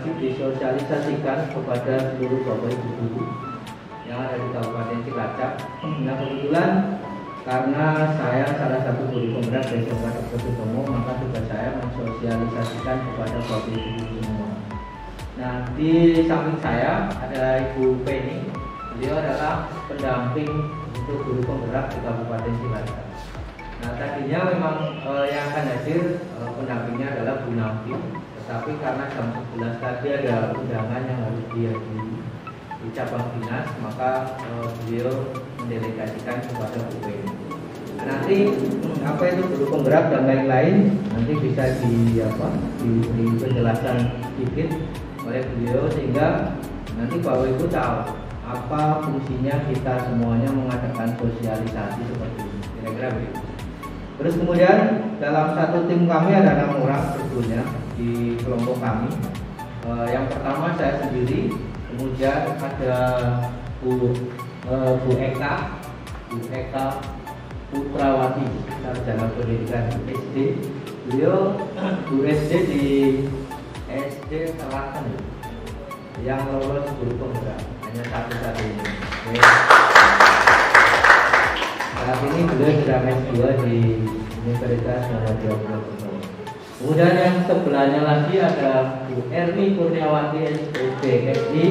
wajib disosialisasikan kepada seluruh Bapak Ibu guru yang ada di Kabupaten Cilacap. Nah, kebetulan karena saya salah satu guru penggerak dari SMK Dr. Sutomo, maka tugas saya mensosialisasikan kepada Bapak Ibu guru semua. Nah, di samping saya ada Ibu Penny. Beliau adalah pendamping untuk guru penggerak di Kabupaten Cilacap. Nah, tadinya memang yang akan hadir pendampingnya adalah Bu Nafi, tetapi karena jam 11 tadi ada undangan yang harus dihadiri di cabang dinas, maka beliau mendelegasikan kepada Bu Penny. Nah, nanti apa itu guru penggerak dan lain-lain nanti bisa diberi penjelasan sedikit oleh beliau, sehingga nanti Bapak Ibu tahu apa fungsinya kita semuanya mengadakan sosialisasi seperti ini, kira-kira begitu. Terus kemudian dalam satu tim kami ada 6 orang sebetulnya di kelompok kami. Yang pertama saya sendiri, kemudian ada Bu Eka Putrawati, sarjana pendidikan SD. Beliau guru SD di SD Selatan yang lolos guru penggerak, hanya satu-satunya. Saat ini beliau sedang S2 di Universitas Muhammadiyah Purwokerto. Kemudian yang sebelahnya lagi ada Bu Erni Kurniawati SPSI.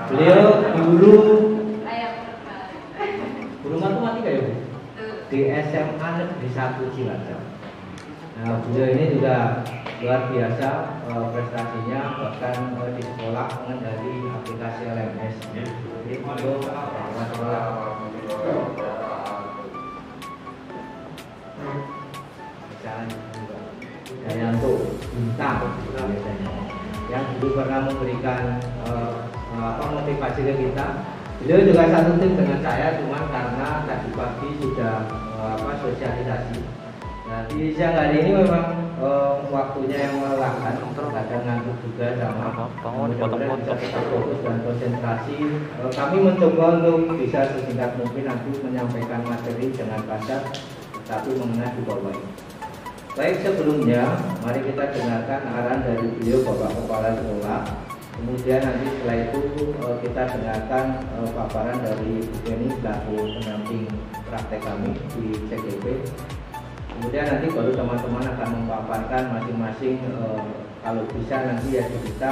Beliau guru matematika ya Bu? Di SMA Negeri 1 Cilacap. Nah, beliau ini juga luar biasa prestasinya, bahkan di sekolah mengendali aplikasi LMS. Jadi untuk Dayanto Bintang biasanya, yang dulu pernah memberikan motivasi ke kita. Beliau juga satu tim dengan saya, cuma karena tadi pagi sudah sosialisasi. Nah, di siang hari ini memang waktunya yang melelahkan, kadang ngantuk juga, sama mudah-mudahan bisa tetap fokus dan konsentrasi. Kami mencoba untuk bisa sesingkat mungkin nanti menyampaikan materi dengan padat, tapi mengenai di bawah ini. Baik, sebelumnya mari kita dengarkan arahan dari beliau Bapak Kepala Sekolah. Kemudian nanti setelah itu kita dengarkan paparan dari Bu Penny selaku pendamping praktek kami di CGP. Kemudian nanti baru teman-teman akan memaparkan masing-masing, kalau bisa nanti ya kita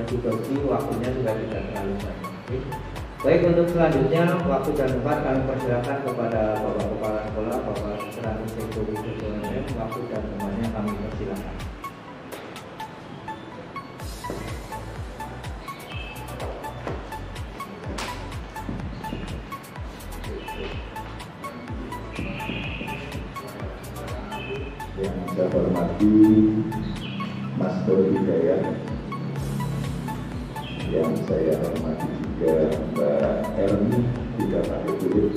dibagi waktunya juga tidak terlalu banyak. Baik, untuk selanjutnya waktu dan tempat kami persilakan kepada Bapak Kepala Sekolah, Bapak Serani Sekuri BUMN. Waktu dan tempatnya kami persilakan. Yang saya hormati Mas Dodi Hidayat, yang saya hormati juga Mbak Erni, tidak pakai kulit.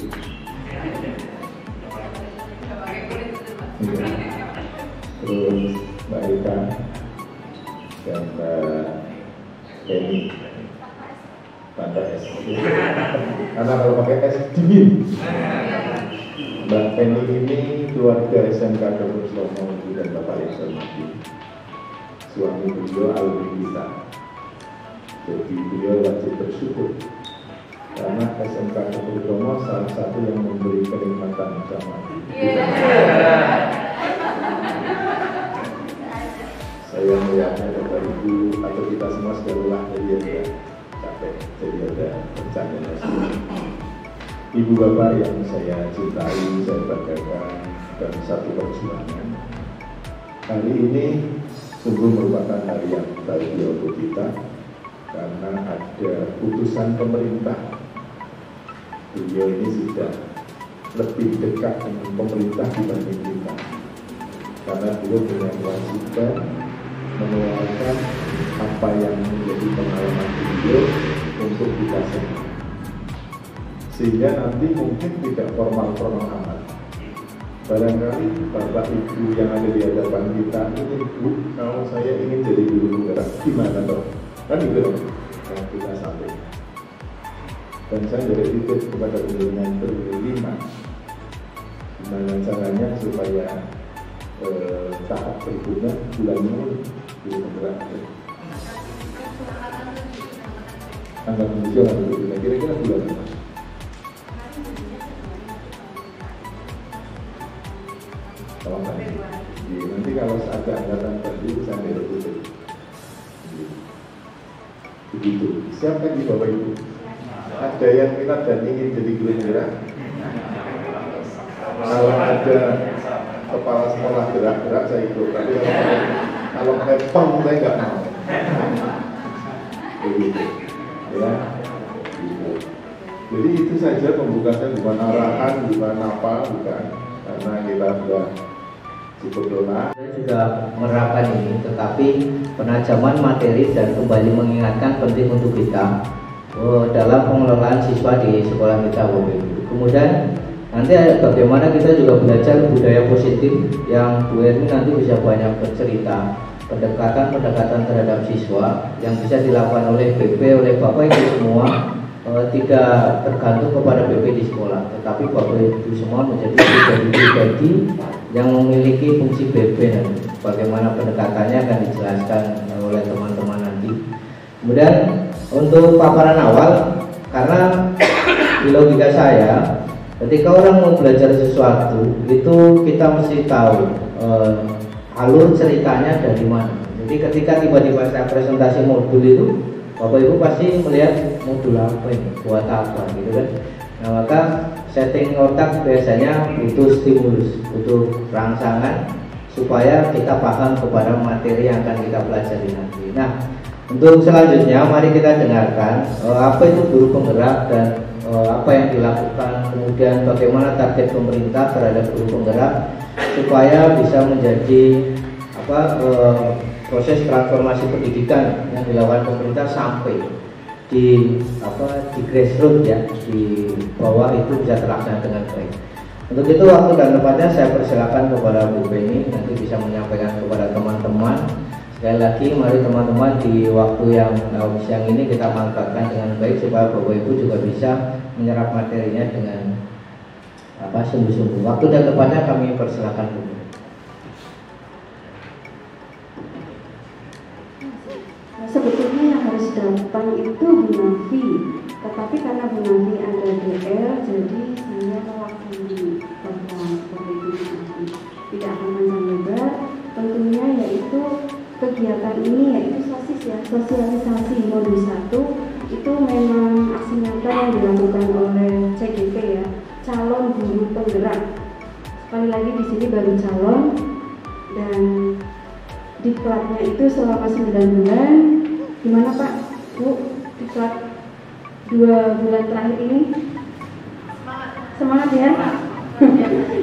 Terus Mbak Eka dan Mbak Penny, tanpa es. Karena kalau pakai es dingin. Mbak Penny ini keluarga SMK Dr. Sutomo dan Bapak yang saya hormati. Suami beliau alumni kita. Jadi beliau wajib bersyukur karena SMK Dr. Sutomo salah satu yang memberi kenikmatan bersama. Saya melihatnya Bapak Ibu atau kita semua sudah lelah, jadi ya capek, jadi ada bercanda. Ibu Bapak yang saya cintai, saya banggakan, dan satu perjuangan. Hari ini sungguh merupakan hari yang bahagia untuk kita karena ada putusan pemerintah. Beliau ini sudah lebih dekat dengan pemerintah dibanding kita, karena beliau punya kewajiban mengeluarkan apa yang menjadi pengalaman beliau untuk kita semua. Sehingga nanti mungkin tidak formal-formal amat. Barangkali Bapak Ibu yang ada di hadapan kita ini, Bu, kalau saya ingin jadi guru penggerak, gimana toh? Kan gitu loh yang kita sampaikan. Dan saya dari titip kepada undangan berlima, gimana caranya supaya tahap berikutnya bulan ini guru penggerak. angka menuju kira-kira bulan apa? Kalau nanti kalau ada angkatan baru itu sampai begitu. Begitu. Siapa di Bapak Ibu? Ada yang minat dan ingin jadi guru penggerak? Kalau ada kepala sekolah gerak-gerak saya ikut, tapi kalau nepang saya nggak mau. Begitu, ya. Gitu. Jadi itu saja pembukaan, bukan arahan, bukan apa, bukan, karena kita sudah cukup doa. Saya sudah menerapkan ini, tetapi penajaman materi dan kembali mengingatkan penting untuk kita dalam pengelolaan siswa di sekolah kita. Kemudian nanti bagaimana kita juga belajar budaya positif yang Bu Erni nanti bisa banyak bercerita, pendekatan terhadap siswa yang bisa dilakukan oleh BP, oleh Bapak Ibu semua, tidak tergantung kepada BP di sekolah, tetapi Bapak Ibu semua menjadi pribadi yang memiliki fungsi BP nanti. Bagaimana pendekatannya akan dijelaskan oleh teman-teman nanti. Kemudian untuk paparan awal, karena di logika saya, ketika orang mau belajar sesuatu itu kita mesti tahu alur ceritanya dari mana. Jadi ketika tiba-tiba saya presentasi modul itu, Bapak Ibu pasti melihat modul apa ini, buat apa gitu kan. Nah maka setting otak biasanya butuh stimulus, butuh rangsangan supaya kita paham kepada materi yang akan kita pelajari nanti. Nah untuk selanjutnya mari kita dengarkan apa itu guru penggerak dan apa yang dilakukan, kemudian bagaimana target pemerintah terhadap guru penggerak supaya bisa menjadi proses transformasi pendidikan yang dilakukan pemerintah sampai di grassroots ya, di bawah itu bisa terlaksana dengan baik. Untuk itu waktu dan tempatnya saya persilakan kepada Bu Beni nanti bisa menyampaikan kepada teman-teman. Sekali lagi mari teman-teman di waktu yang siang ini kita manfaatkan dengan baik supaya Bapak Ibu juga bisa menyerap materinya dengan sungguh-sungguh. Waktu dan tempatnya kami persilakan Bu. Sebetulnya yang harus datang itu Bu Nafi, tetapi karena Bu Nafi ada DR, jadi saya mewakili Bapak Ibu Nafi. Tidak akan panjang lebar, tentunya yaitu kegiatan ini yaitu SOSIS ya, sosialisasi modul 1 itu memang aksi nyata yang dilakukan oleh CGP ya, calon guru penggerak. Sekali lagi di sini baru calon dan diklatnya itu selama 9 bulan. Gimana Pak, Bu, diklat 2 bulan terakhir ini? Semangat ya?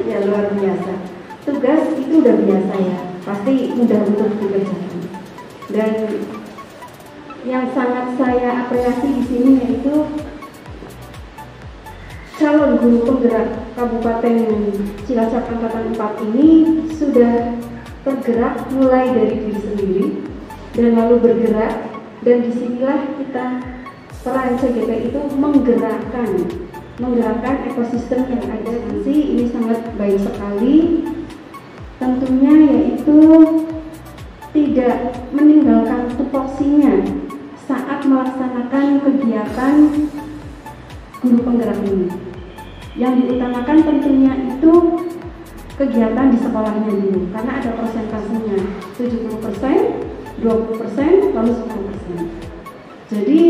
Ya luar biasa. Tugas itu udah biasa ya, pasti mudah untuk dikerjakan. Dan yang sangat saya apresiasi di sini yaitu calon guru penggerak Kabupaten Cilacap Angkatan 4 ini sudah bergerak mulai dari diri sendiri dan lalu bergerak, dan disinilah kita peran CGP itu menggerakkan ekosistem yang ada. Ini sangat baik sekali. Tentunya yaitu tidak meninggalkan tupoksinya saat melaksanakan kegiatan guru penggerak ini. Yang diutamakan tentunya itu kegiatan di sekolahnya dulu, karena ada persentasenya 70%, 20%, lalu 10%. Jadi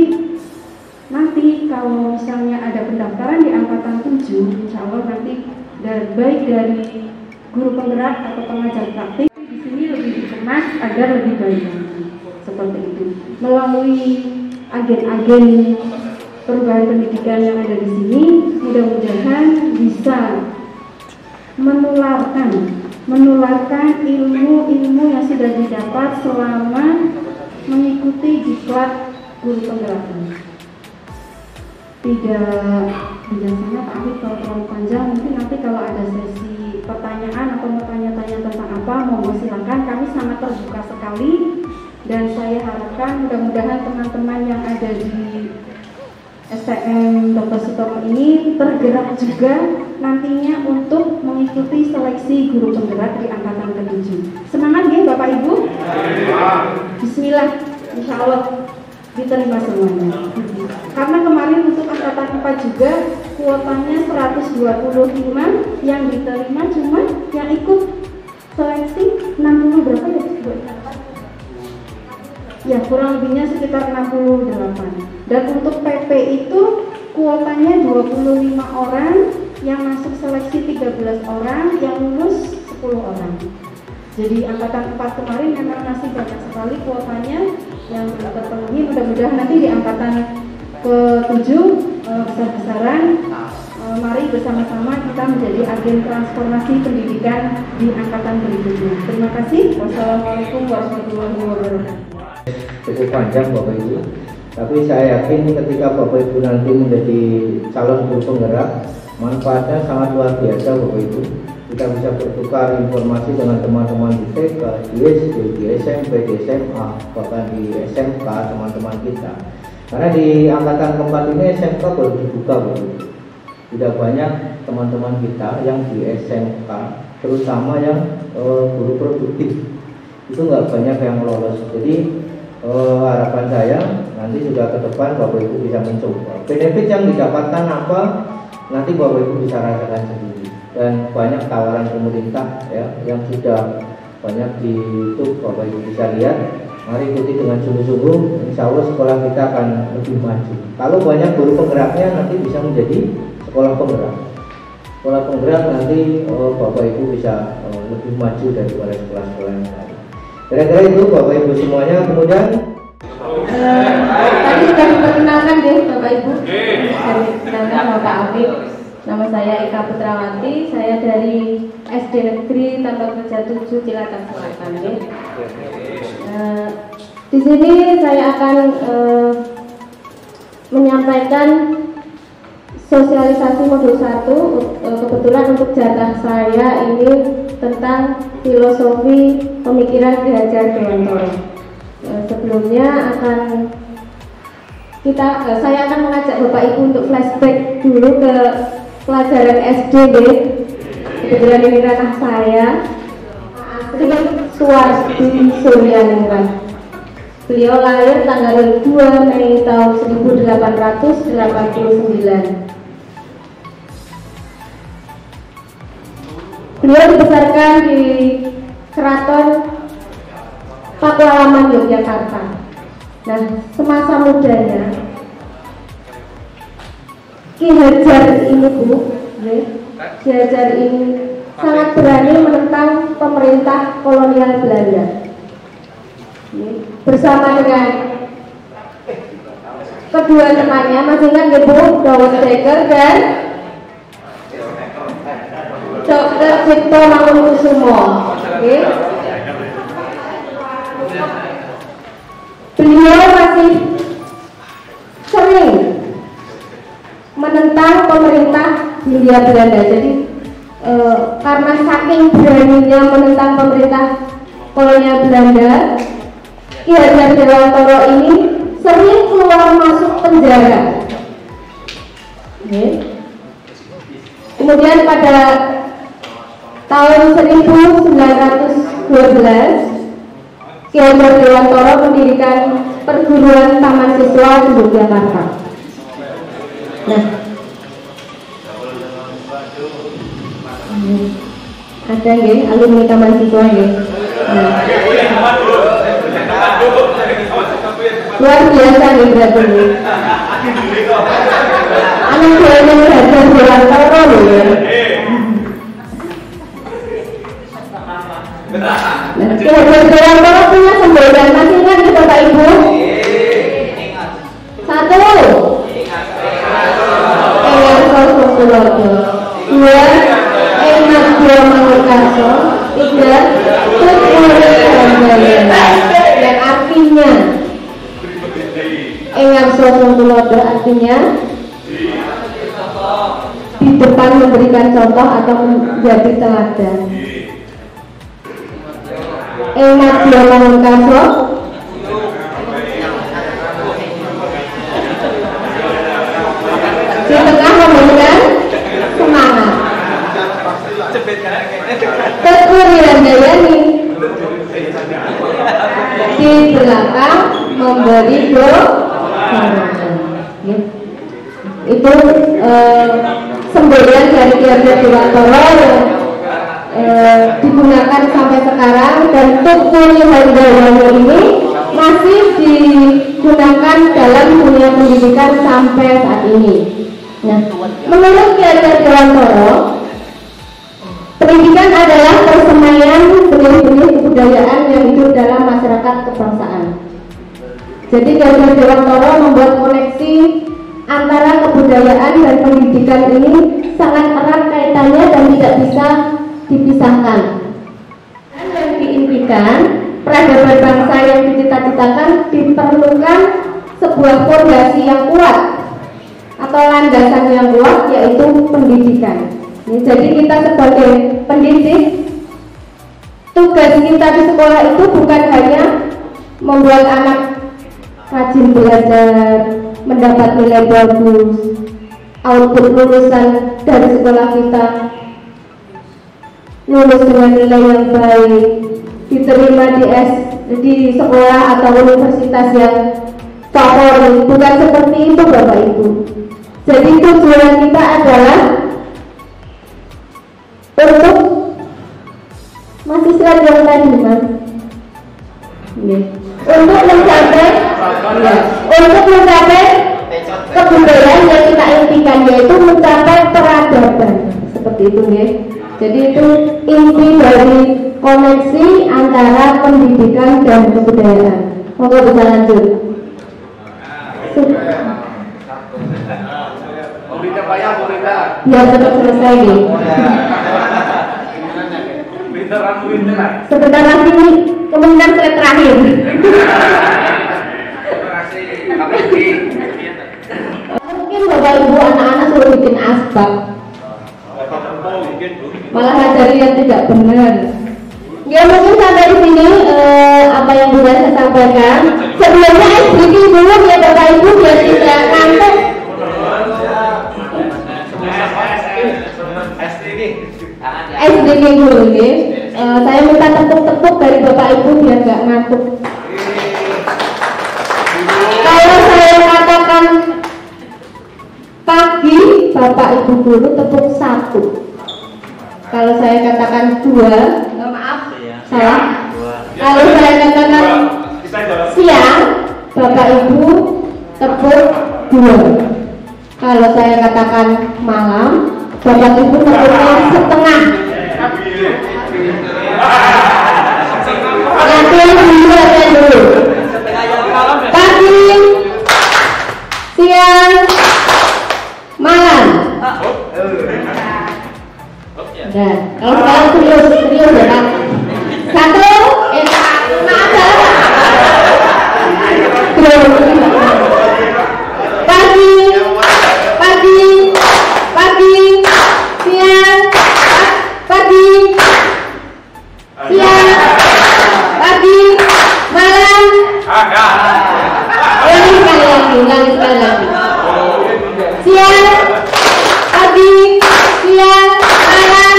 nanti kalau misalnya ada pendaftaran di angkatan 7, insya Allah nanti baik dari guru penggerak atau pengajar praktik di sini lebih dikemas agar lebih baik lagi. Seperti itu. Melalui agen-agen perubahan pendidikan yang ada di sini, mudah-mudahan bisa menularkan ilmu-ilmu yang sudah didapat selama mengikuti diklat guru penggerak ini. Tidak bijaksana Pak Amit kalau terlalu panjang, mungkin nanti kalau ada sesi pertanyaan atau mau tanya-tanya tentang apa, mohon silakan, kami sangat terbuka sekali. Dan saya harapkan mudah-mudahan teman-teman yang ada di STM Dr. Sutomo ini tergerak juga nantinya untuk mengikuti seleksi guru penggerak di angkatan ke-7. Semangat ya Bapak Ibu. Bismillah, insya Allah diterima semuanya. karena kemarin untuk angkatan 4 juga kuotanya 125, yang diterima cuma yang ikut seleksi 60 berapa ya? Ya kurang lebihnya sekitar 68. Dan untuk PP itu kuotanya 25 orang, yang masuk seleksi 13 orang, yang lulus 10 orang. Jadi angkatan 4 kemarin memang masih banyak sekali kuotanya yang belum terpenuhi. Mudah-mudahan nanti di angkatan ke-7 besar-besaran, mari bersama-sama kita menjadi agen transformasi pendidikan di angkatan berikutnya. Terima kasih. Wassalamualaikum warahmatullahi wabarakatuh. Cukup panjang Bapak Ibu, tapi saya yakin ketika Bapak Ibu nanti menjadi calon guru penggerak, manfaatnya sangat luar biasa Bapak Ibu. Kita bisa bertukar informasi dengan teman-teman di TK, di SD, di SMP, di SMA, bahkan di SMK teman-teman kita. Karena di angkatan keempat ini SMK baru dibuka Bapak Ibu. Tidak banyak teman-teman kita yang di SMK, terutama yang guru produktif, itu nggak banyak yang lolos. Jadi harapan saya nanti juga ke depan Bapak Ibu bisa mencoba benefit yang didapatkan apa, nanti Bapak Ibu bisa rasakan sendiri. Dan banyak tawaran pemerintah ya yang sudah banyak di YouTube, Bapak Ibu bisa lihat. Mari ikuti dengan sungguh-sungguh, insya Allah sekolah kita akan lebih maju. Kalau banyak guru penggeraknya nanti bisa menjadi sekolah penggerak. Sekolah penggerak nanti Bapak Ibu bisa lebih maju daripada sekolah-sekolah yang lain. Kira-kira itu Bapak Ibu semuanya. Kemudian tadi sudah diperkenalkan deh Bapak Ibu. Diperkenalkan Bapak Afif. Nama saya Eka Putrawati. Saya dari SD Negeri Tanpa Kerja 7 Cilacap Selatan. Di sini saya akan menyampaikan sosialisasi modul 1. Kebetulan untuk jatah saya ini tentang filosofi pemikiran Ki Hajar Dewantara. Sebelumnya saya akan mengajak Bapak Ibu untuk flashback dulu ke pelajaran SD. Kebetulan ini ranah saya. Suwardi Suryaningrat. Beliau lahir tanggal 2 Mei tahun 1889. Beliau dibesarkan di Keraton Pakualaman Yogyakarta. Nah, semasa mudanya Ki Hajar ini Ki Hajar ini sangat berani menentang pemerintah kolonial Belanda. Bersama dengan kedua temannya, masih ingat Ibu, Dawud Dekker dan Dr. Cipto Mangunkusumo. Beliau masih sering menentang pemerintah Hindia Belanda. Jadi karena saking beraninya menentang pemerintah kolonial Belanda, Ki Hajar Dewantara ini sering keluar masuk penjara. Kemudian pada tahun 1912 Ki Hajar Dewantara mendirikan perguruan taman siswa di Yogyakarta. Nah, ada nggih alumni taman siswa nggih. Nah, luar biasa nih berarti. Anak buahnya Ki Hajar Dewantara loh ya. Ki Hajar Dewantara punya semboyan, masih ingat ya Bapak Ibu? 1. Eyang Sosokulodo. 2. Enak Dia Mangunkarso. 3. Tuturi Handayana. Yang artinya Eyang Sosokulodo artinya di depan memberikan contoh atau menjadi teladan. Enak Dia Mangunkarso di tengah memberikan semangat. Tuturi Handayani di belakang memberi dorongan. itu semboyan dari Ki Arja Dewantara yang digunakan sampai sekarang, dan Tukmuni Handawanyo ini masih digunakan dalam dunia pendidikan sampai saat ini. Nah, menurut Ki Arja Dewantara, pendidikan adalah persemaian benih-benih kebudayaan yang hidup dalam masyarakat kebangsaan. Jadi Ki Arja Dewantara membuat koneksi antara kebudayaan dan pendidikan ini sangat erat kaitannya dan tidak bisa dipisahkan. Dan yang diimpikan, peradaban bangsa yang dicita-citakan diperlukan sebuah fondasi yang kuat atau landasan yang kuat, yaitu pendidikan. Jadi kita sebagai pendidik, tugas kita di sekolah itu bukan hanya membuat anak rajin belajar, mendapat nilai bagus, output lulusan dari sekolah kita lulus dengan nilai yang baik, diterima di sekolah atau universitas yang favorit. Bukan seperti itu Bapak Ibu. Jadi tujuan kita adalah untuk masih slide yang tadi Mas. Untuk mencapai kebudayaan yang kita impikan, yaitu mencapai peradaban, seperti itu ya. Jadi itu inti dari koneksi antara pendidikan dan kebudayaan. Monggo bisa lanjut. Ya tetap selesai nih. Sebentar lagi nih, kemungkinan slide terakhir. Mungkin Bapak Ibu anak-anak suruh bikin asbak, malah ngajari yang tidak benar. Ya mungkin sampai di sini apa yang bisa saya sampaikan. Sebelumnya SDG dulu ya Bapak Ibu, biar tidak ngantuk. SDG dulu ya. Saya minta tepuk-tepuk dari Bapak Ibu biar gak ngantuk. Kalau saya katakan pagi, Bapak Ibu dulu tepuk 1. Kalau saya katakan 2, maaf, salah. Kalau saya katakan siang, Bapak Ibu tepuk 2. Kalau saya katakan malam, Bapak Ibu tepuknya setengah. Latihan dulu. Pagi, siang, malam. Nah, kalau sekarang serius ya Pak. 1, maaf salah. Pagi, siang, malam. Ulangi sekali lagi. Siang, pagi, siang, malam.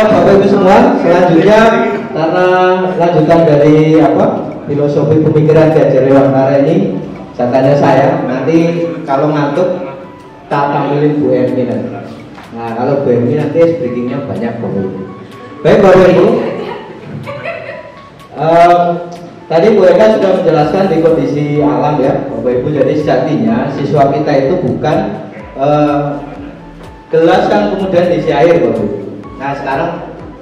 Bapak Ibu semua, selanjutnya karena lanjutan dari filosofi pemikiran Ki Arja Dewantara ini, katanya saya nanti kalau ngantuk tak tampilin Bu Ermi nanti. Nah kalau Bu Ermi nanti speakingnya banyak Bapak Ibu. Baik Bapak Ibu, tadi Bu Eka sudah menjelaskan di kondisi alam ya Bapak Ibu. Jadi sejatinya siswa kita itu bukan gelas kan kemudian diisi air Bapak Ibu. Nah sekarang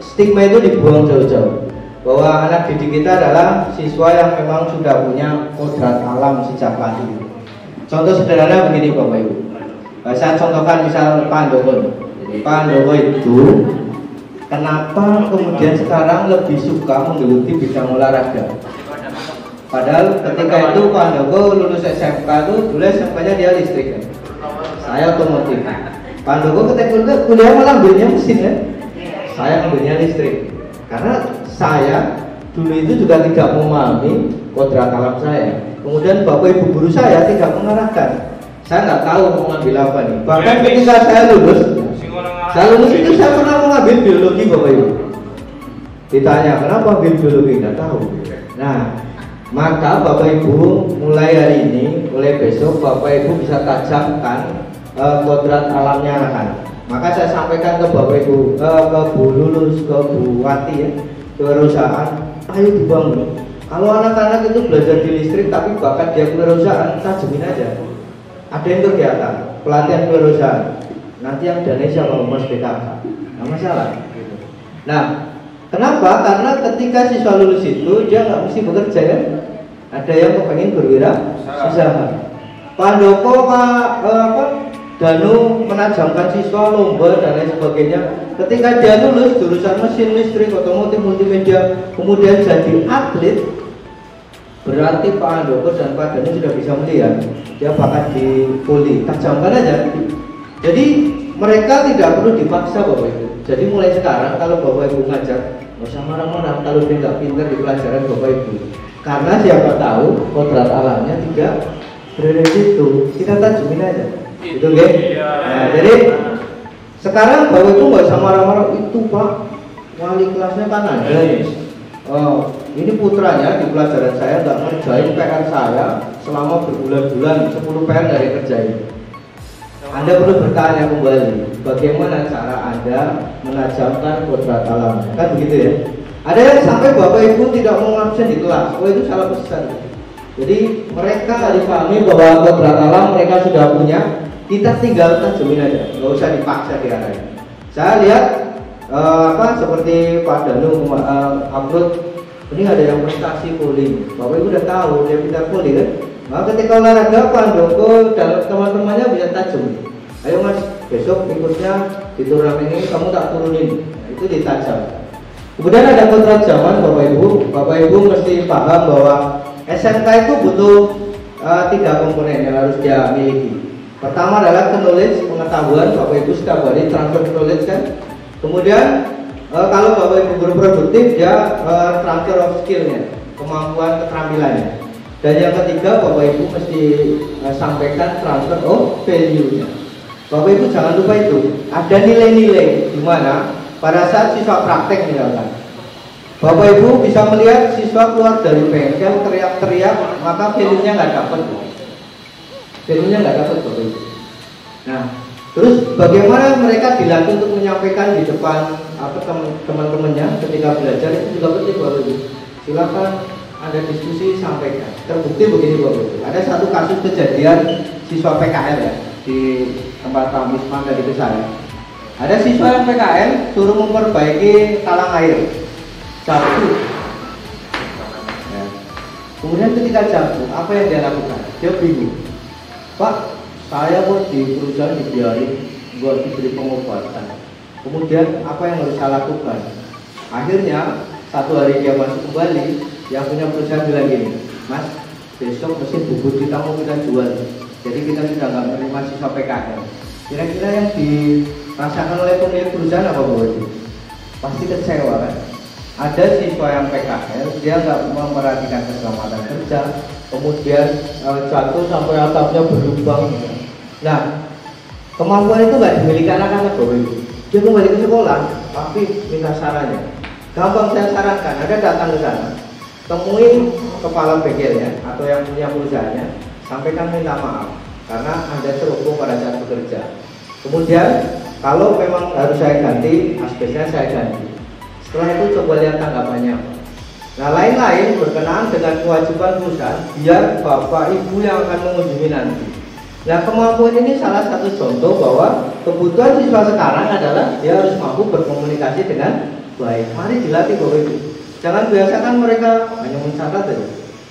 stigma itu dibuang jauh-jauh, bahwa anak didik kita adalah siswa yang memang sudah punya kodrat alam sejak pagi. Contoh sederhana begini Bapak Ibu, saya contohkan misal Pak Handoko. Pak Handoko itu kenapa kemudian sekarang lebih suka menggeluti bidang olahraga? Padahal ketika itu Pak Handoko lulus SMK itu dulu SMK-nya dia listrik kan? Saya otomotif. Pak Handoko ketika kuliah malah ambilnya mesin kan? Saya ambilnya listrik. Karena saya dulu itu juga tidak memahami kodrat alam saya. Kemudian Bapak Ibu guru saya tidak mengarahkan. Saya nggak tahu mau ngambil apa nih. Bahkan ketika saya lulus, Saya lulus itu saya pernah mau ngambil biologi Bapak Ibu. Ditanya kenapa ambil biologi, nggak tahu. Nah, maka Bapak Ibu mulai hari ini, mulai besok Bapak Ibu bisa tajamkan kodrat alamnya anak-anak. Maka saya sampaikan ke Bapak Ibu, ke Bu Lulus, ke Bu Wati ya, ke perusahaan, ayo dibangun. Kalau anak-anak itu belajar di listrik tapi bakat dia kewirausahaan, tajamin aja. Ada yang kegiatan, pelatihan kewirausahaan. Nanti yang dana siapa? Mas PKK, nggak masalah. Nah, kenapa? Karena ketika siswa lulus itu dia nggak mesti bekerja ya. Ada yang kepengen berwirausaha. Pak Doko, Danu menajamkan siswa, lomba dan lain sebagainya. Ketika dia lulus jurusan mesin listrik, otomotif, multimedia, kemudian jadi atlet, berarti Pak Andoko dan Pak Danu sudah bisa melihat dia bakat di poli, tajamkan aja. Jadi mereka tidak perlu dipaksa Bapak Ibu. Jadi mulai sekarang kalau Bapak Ibu ngajak, nggak usah marah-marah kalau dia nggak pintar di pelajaran Bapak Ibu. Karena siapa tahu kodrat alamnya tidak berada di situ. Kita tajamin aja. Itu ya. Nah, jadi sekarang Bapak Ibu nggak usah marah-marah, itu Pak wali kelasnya kan ada ya. Ini putranya di pelajaran saya nggak ngerjain PR saya selama berbulan-bulan, 10 PR dari kerjain. Anda perlu bertanya kembali, bagaimana cara Anda menajamkan kodrat alam? Kan begitu ya. Ada yang sampai Bapak Ibu tidak mau absen di kelas, itu salah besar. Jadi mereka harus pahami bahwa kodrat alam mereka sudah punya. Kita tinggal tajamin aja, nggak usah dipaksa diarahin. Saya lihat seperti Pak Danu upload, ini ada yang prestasi poli. Bapak Ibu udah tahu dia pintar poli kan? Nah, ketika olahraga Pak Doko dan teman-temannya bisa tajam. Ayo Mas, besok ikutnya di turnamen ini kamu tak turunin. Nah, itu ditajam. Kemudian ada kodrat zaman Bapak Ibu. Bapak Ibu mesti paham bahwa SMK itu butuh 3 komponen yang harus dia miliki. Pertama adalah knowledge, pengetahuan. Bapak Ibu setiap hari transfer knowledge kan. Kemudian kalau Bapak Ibu berproduktif dia transfer of skillnya, kemampuan keterampilannya. Dan yang ketiga Bapak Ibu mesti sampaikan transfer of value-nya. Bapak Ibu jangan lupa itu. Ada nilai-nilai di mana pada saat siswa praktek misalkan, Bapak Ibu bisa melihat siswa keluar dari bengkel teriak-teriak, maka value-nya nggak dapat. Value-nya nggak dapat Bapak Ibu. Nah, terus bagaimana mereka dilatih untuk menyampaikan di depan teman-temannya ketika belajar, itu juga penting Bapak Ibu. Silakan ada diskusi, sampaikan. Terbukti begini Bapak Ibu. Ada satu kasus kejadian siswa PKL ya di tempat Pak Misman tadi ke saya. Ada siswa yang PKL suruh memperbaiki talang air, jatuh. Ya. Kemudian ketika jatuh, apa yang dia lakukan? Dia bingung. Pak, saya kok di perusahaan dibiarin buat diberi pengobatan. Kemudian apa yang harus saya lakukan? Akhirnya satu hari dia masuk kembali, yang punya perusahaan bilang gini, Mas, besok mesin bubut kita mau kita jual. Jadi kita sudah nggak menerima siswa PKL. Kira-kira yang dirasakan oleh pemilik perusahaan apa Bu? Pasti kecewa kan? Ada siswa yang PKL, dia nggak memperhatikan keselamatan kerja, kemudian jatuh sampai atapnya berlubang. Nah, kemampuan itu nggak dimiliki anak-anak Bapak Ibu. Dia kembali ke sekolah, tapi minta sarannya. Gampang saya sarankan, Anda datang ke sana, temuin kepala bengkelnya atau yang punya perusahaannya, sampaikan minta maaf karena Anda ceroboh pada saat bekerja. Kemudian kalau memang harus saya ganti, asbesnya saya ganti. Setelah itu coba lihat tanggapannya. Nah, lain-lain berkenaan dengan kewajiban perusahaan, biar Bapak Ibu yang akan mengunjungi nanti. Nah, kemampuan ini salah satu contoh bahwa kebutuhan siswa sekarang adalah dia harus mampu berkomunikasi dengan baik. Mari dilatih Bapak Ibu. Jangan biasakan mereka hanya mencatat saja.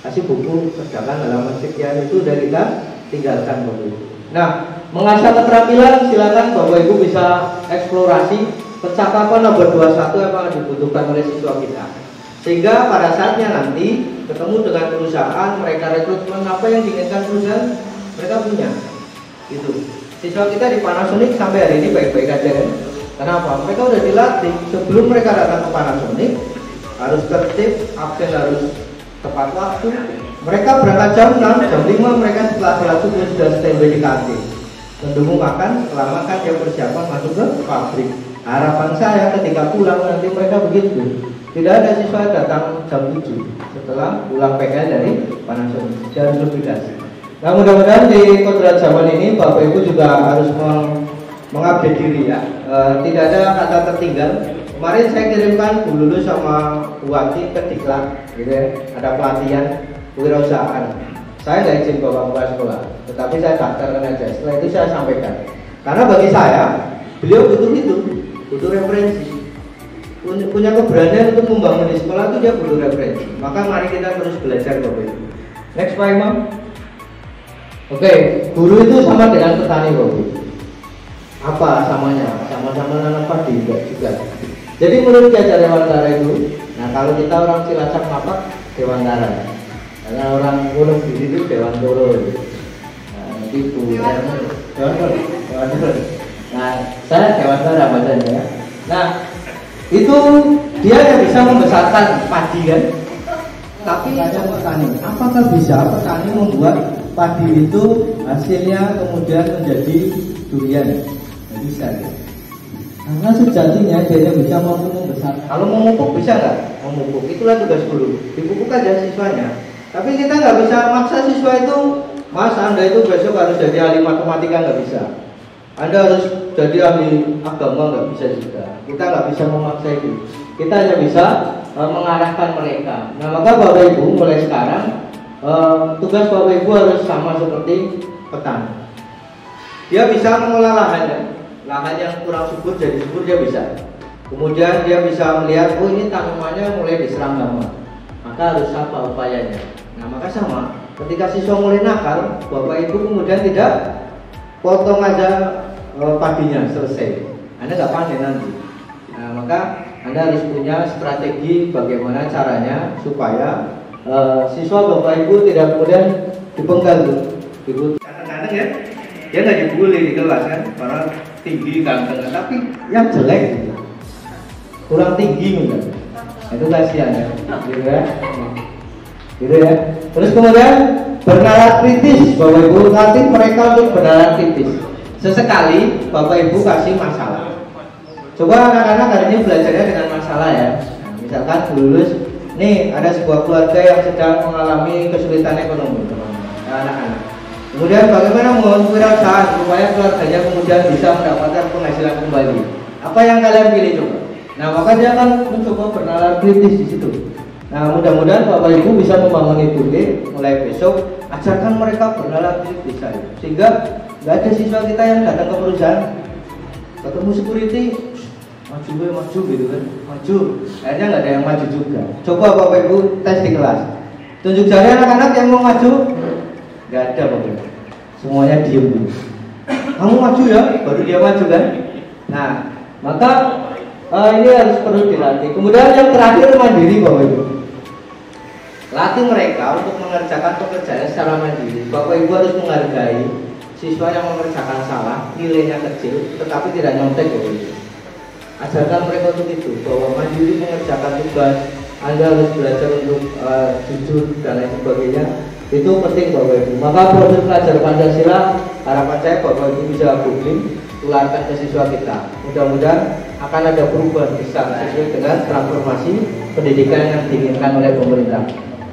Kasih buku kerjakan halaman sekian, itu dari kita tinggalkan Bapak Ibu. Nah, mengasah keterampilan silakan Bapak Ibu bisa eksplorasi kecakapan nomor 21 yang akan dibutuhkan oleh siswa kita. Sehingga pada saatnya nanti ketemu dengan perusahaan, mereka rekrutmen apa yang diinginkan perusahaan, mereka punya. Itu. Siswa kita di Panasonic sampai hari ini baik-baik aja kan? Kenapa? Mereka udah dilatih sebelum mereka datang ke Panasonic harus tertib, absen harus tepat waktu. Mereka berangkat jam 6, jam 5 mereka setelah sholat subuh sudah standby di kantin. Mendukung makan, setelah makan dia persiapan masuk ke pabrik. Harapan saya ketika pulang nanti mereka begitu. Tidak ada siswa datang jam 7 setelah pulang PKL dari Panasonic. Dia harus lebih dasi. Nah, mudah-mudahan di kodrat zaman ini Bapak Ibu juga harus mengupdate diri ya. Tidak ada kata tertinggal. Kemarin saya kirimkan Bu Lulu sama Bu Wati ke Diklat, gitu ya. Ada pelatihan kewirausahaan. Saya nggak izin bawa kepala sekolah, tetapi saya daftarkan aja. Setelah itu saya sampaikan. Karena bagi saya, beliau butuh itu, butuh referensi. Punya keberanian untuk membangun di sekolah itu dia butuh referensi. Maka mari kita terus belajar Bapak Ibu. Next Pak Imam. Oke, guru itu sama dengan petani Bapak Ibu. Apa samanya? Sama-sama nanam padi juga. Jadi menurut Jajar Dewantara itu, nah kalau kita orang Cilacap Mapak Dewantara, karena orang Gunung Giri itu Dewantoro. Nah, itu Dewantoro. Nah, saya Dewantara bacanya. Nah, itu dia yang bisa membesarkan padi kan. Tapi ada petani. Apakah bisa petani membuat padi itu hasilnya kemudian menjadi durian? Nggak bisa ya. Karena sejatinya dia bisa mampu membesarkan. Kalau memupuk bisa nggak? Memupuk itulah tugas guru. Dipupuk aja siswanya. Tapi kita nggak bisa maksa siswa itu, Mas Anda itu besok harus jadi ahli matematika, nggak bisa. Anda harus jadi ahli agama, nggak bisa juga. Kita nggak bisa memaksa itu. Kita hanya bisa mengarahkan mereka. Nah maka Bapak Ibu mulai sekarang tugas Bapak Ibu harus sama seperti petani. Dia bisa mengolah lahannya. Lahan yang kurang subur jadi subur dia bisa. Kemudian dia bisa melihat, oh ini tanamannya mulai diserang hama, maka harus apa upayanya. Nah maka sama, ketika siswa mulai nakal, Bapak Ibu kemudian tidak potong aja padinya selesai, Anda nggak panen nanti. Nah maka Anda harus punya strategi bagaimana caranya supaya siswa Bapak Ibu tidak kemudian dipenggal tuh. Kadang-kadang ya, dia nggak dibully di kelas kan, karena tinggi ganteng, tapi yang jelek gitu. Kurang tinggi mungkin. Itu kasihan ya, gitu ya. Gitu ya. Terus kemudian bernalar kritis, Bapak Ibu latih mereka untuk bernalar kritis. Sesekali Bapak Ibu kasih masalah. Coba anak-anak hari ini belajarnya dengan masalah ya. Nah, misalkan lulus, nih ada sebuah keluarga yang sedang mengalami kesulitan ekonomi, anak-anak. Kemudian bagaimana membangun kewirausahaan supaya keluarganya kemudian bisa mendapatkan penghasilan kembali. Apa yang kalian pilih coba? Nah maka dia akan mencoba bernalar kritis di situ. Nah mudah-mudahan Bapak Ibu bisa membangun itu mulai besok. Ajarkan mereka bernalar kritis sehingga nggak ada siswa kita yang datang ke perusahaan ketemu security maju gitu kan, maju. Akhirnya nggak ada yang maju juga. Coba Bapak Ibu tes di kelas. Tunjuk jari anak-anak yang mau maju. Nggak ada Bapak. Semuanya diem dulu. Kamu maju ya, baru dia maju kan. Nah, maka ini harus perlu dilatih. Kemudian yang terakhir mandiri Bapak Ibu. Latih mereka untuk mengerjakan pekerjaan secara mandiri. Bapak Ibu harus menghargai siswa yang mengerjakan salah, nilainya kecil, tetapi tidak nyontek Bapak Ibu. Ajarkan mereka untuk itu, bahwa mandiri mengerjakan tugas. Anda harus belajar untuk jujur dan lain sebagainya. Itu penting Bapak Ibu. Maka proses belajar Pancasila, harapan saya Bapak Ibu bisa googling, tularkan ke siswa kita. Mudah-mudahan akan ada perubahan besar sesuai dengan transformasi pendidikan yang diinginkan oleh pemerintah.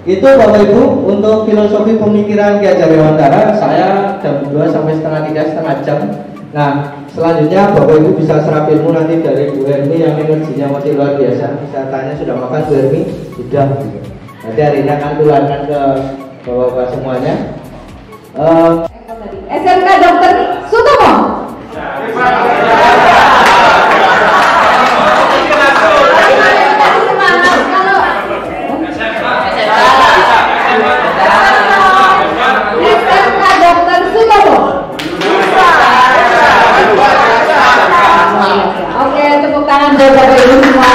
Itu Bapak Ibu untuk filosofi pemikiran Ki Hajar Dewantara. Saya jam 2 sampai setengah jam. Nah selanjutnya Bapak Ibu bisa serap ilmu nanti dari Bu Hermi yang energinya masih luar biasa. Saya tanya sudah makan Bu Hermi? Sudah. Nanti hari ini akan tularkan ke Bapak-bapak semuanya. SMK Dr. Sutomo. SMK Dr. Sutomo. Oke, tepuk tangan buat Bapak Ibu semua.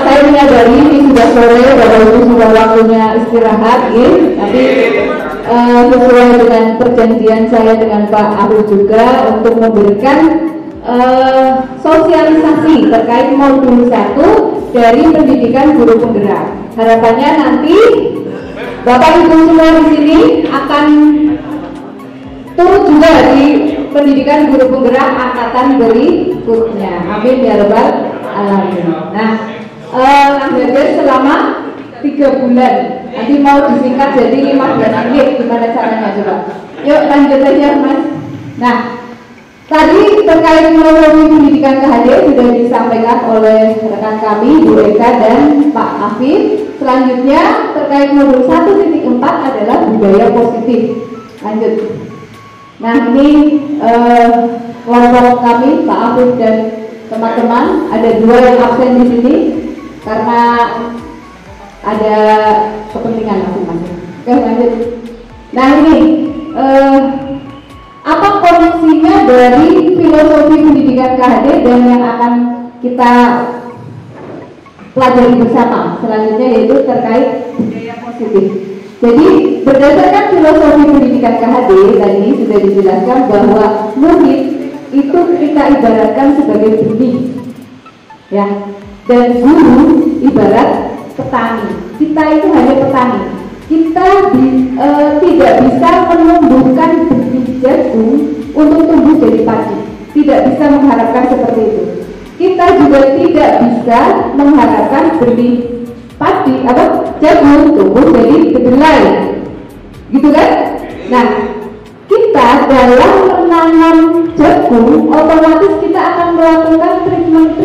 Saya menyadari ini sudah sore, Bapak Ibu sudah waktunya istirahat, ya. Tapi sesuai dengan perjanjian saya dengan Pak Ahul juga untuk memberikan sosialisasi terkait modul 1 dari pendidikan guru penggerak. Harapannya nanti Bapak Ibu semua di sini akan turut juga di pendidikan guru penggerak angkatan berikutnya. Amin ya rabbal alamin. Nah, belajar selama 3 bulan. Nanti mau disingkat jadi 15 menit. Gimana caranya coba? Yuk lanjut aja Mas. Nah, tadi terkait filosofi pendidikan KHD sudah disampaikan oleh rekan kami Bu Eka dan Pak Afif. Selanjutnya terkait modul 1.4 adalah budaya positif. Lanjut. Nah, ini kelompok kami Pak Afif dan teman-teman, ada 2 yang absen di sini karena ada kepentingan masing-masing. Oke, lanjut. Nah, ini apa koneksinya dari filosofi pendidikan KHD dan yang akan kita pelajari bersama selanjutnya, yaitu terkait budaya positif. Jadi berdasarkan filosofi pendidikan KHD tadi sudah dijelaskan bahwa murid itu kita ibaratkan sebagai benih, ya, dan guru ibarat petani. Kita itu hanya petani. Kita tidak bisa menumbuhkan benih jagung untuk tumbuh jadi padi. Tidak bisa mengharapkan seperti itu. Kita juga tidak bisa mengharapkan benih padi jagung tumbuh jadi kedelai, gitu kan? Nah, kita dalam menanam jagung otomatis kita akan melakukan treatment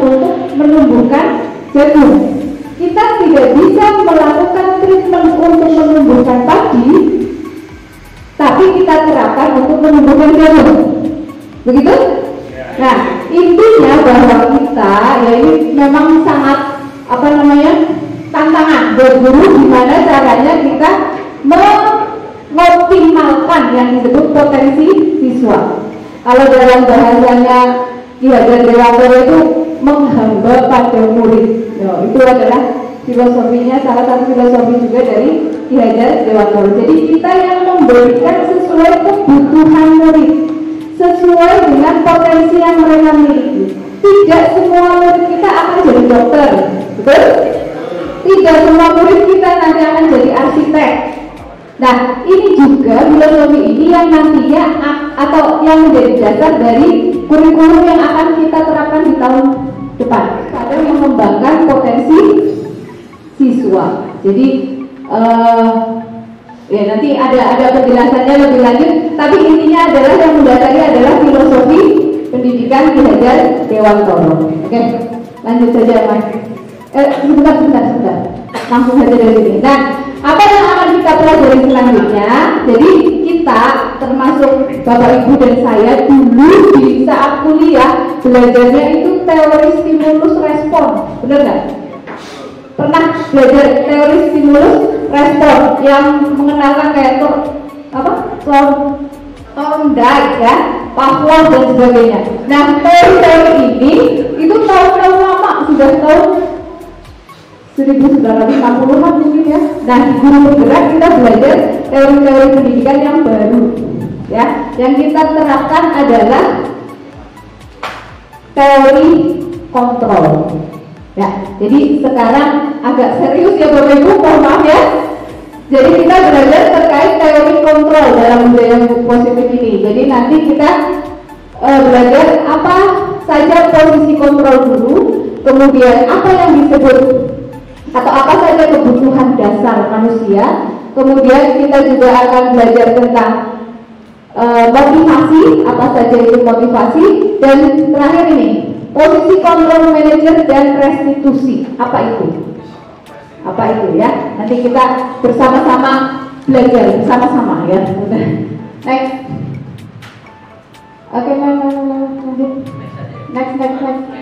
untuk menumbuhkan jagung. Kita tidak bisa melakukan treatment untuk menumbuhkan padi, tapi kita terapkan untuk menumbuhkan jagung, begitu? Nah, intinya bahwa kita ya ini memang sangat tantangan buat guru, gimana caranya kita mengoptimalkan yang disebut potensi siswa. Kalau dalam bahasanya Ki Hajar Dewantara itu menghamba pada murid. Itu adalah filosofinya, salah satu filosofi juga dari Ki Hajar Dewantara. Jadi kita yang memberikan sesuai kebutuhan murid, sesuai dengan potensi yang mereka miliki. Tidak semua murid kita akan jadi dokter, betul? Tidak semua murid kita nanti akan jadi arsitek. Nah, ini juga filosofi ini yang nantinya atau yang menjadi dasar dari kurikulum yang akan kita terapkan di tahun depan. Pada mengembangkan potensi siswa. Jadi ya nanti ada penjelasannya lebih lanjut. Tapi intinya adalah yang mendasari adalah filosofi pendidikan Ki Hajar Dewantara. Oke, lanjut saja Mas. Sebentar. Langsung saja dari sini. Nah, apa yang akan kita pelajari selanjutnya? Jadi kita termasuk Bapak Ibu dan saya dulu di saat kuliah belajarnya itu teori stimulus respon, benar nggak? Pernah belajar teori stimulus respon yang mengenalkan kayak Thorndike ya, Pavlov dan sebagainya. Nah, teori-teori ini itu tahun-tahun lama, sudah tahun 1960-an mungkin ya. Nah, di guru penggerak kita belajar teori-teori pendidikan yang baru ya. Yang kita terapkan adalah teori kontrol ya. Jadi sekarang agak serius ya Bapak Ibu, mohon maaf ya. Jadi kita belajar terkait teori kontrol dalam budaya positif ini. Jadi nanti kita belajar apa saja posisi kontrol dulu, kemudian apa yang disebut atau apa saja kebutuhan dasar manusia. Kemudian kita juga akan belajar tentang motivasi, apa saja itu motivasi, dan terakhir ini posisi kontrol manager dan restitusi, apa itu ya. Nanti kita bersama-sama belajar bersama-sama ya. Next. Oke, lanjut. Next.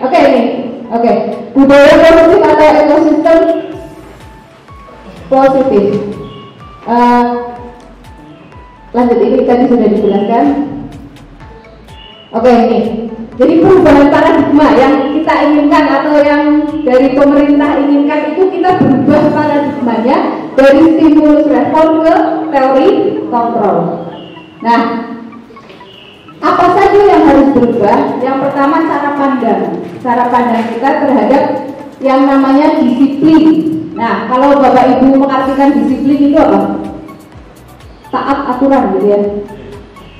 Oke, ini. Oke. Budaya positif atau ekosistem positif. Lanjut, ini tadi sudah dijelaskan. Oke, ini. Jadi perubahan paradigma yang kita inginkan atau yang dari pemerintah inginkan itu kita berubah paradigmanya dari stimulus respon ke teori kontrol. Nah, apa saja yang harus berubah? Yang pertama cara pandang kita terhadap yang namanya disiplin. Nah, kalau Bapak Ibu mengartikan disiplin itu apa? Taat aturan gitu ya.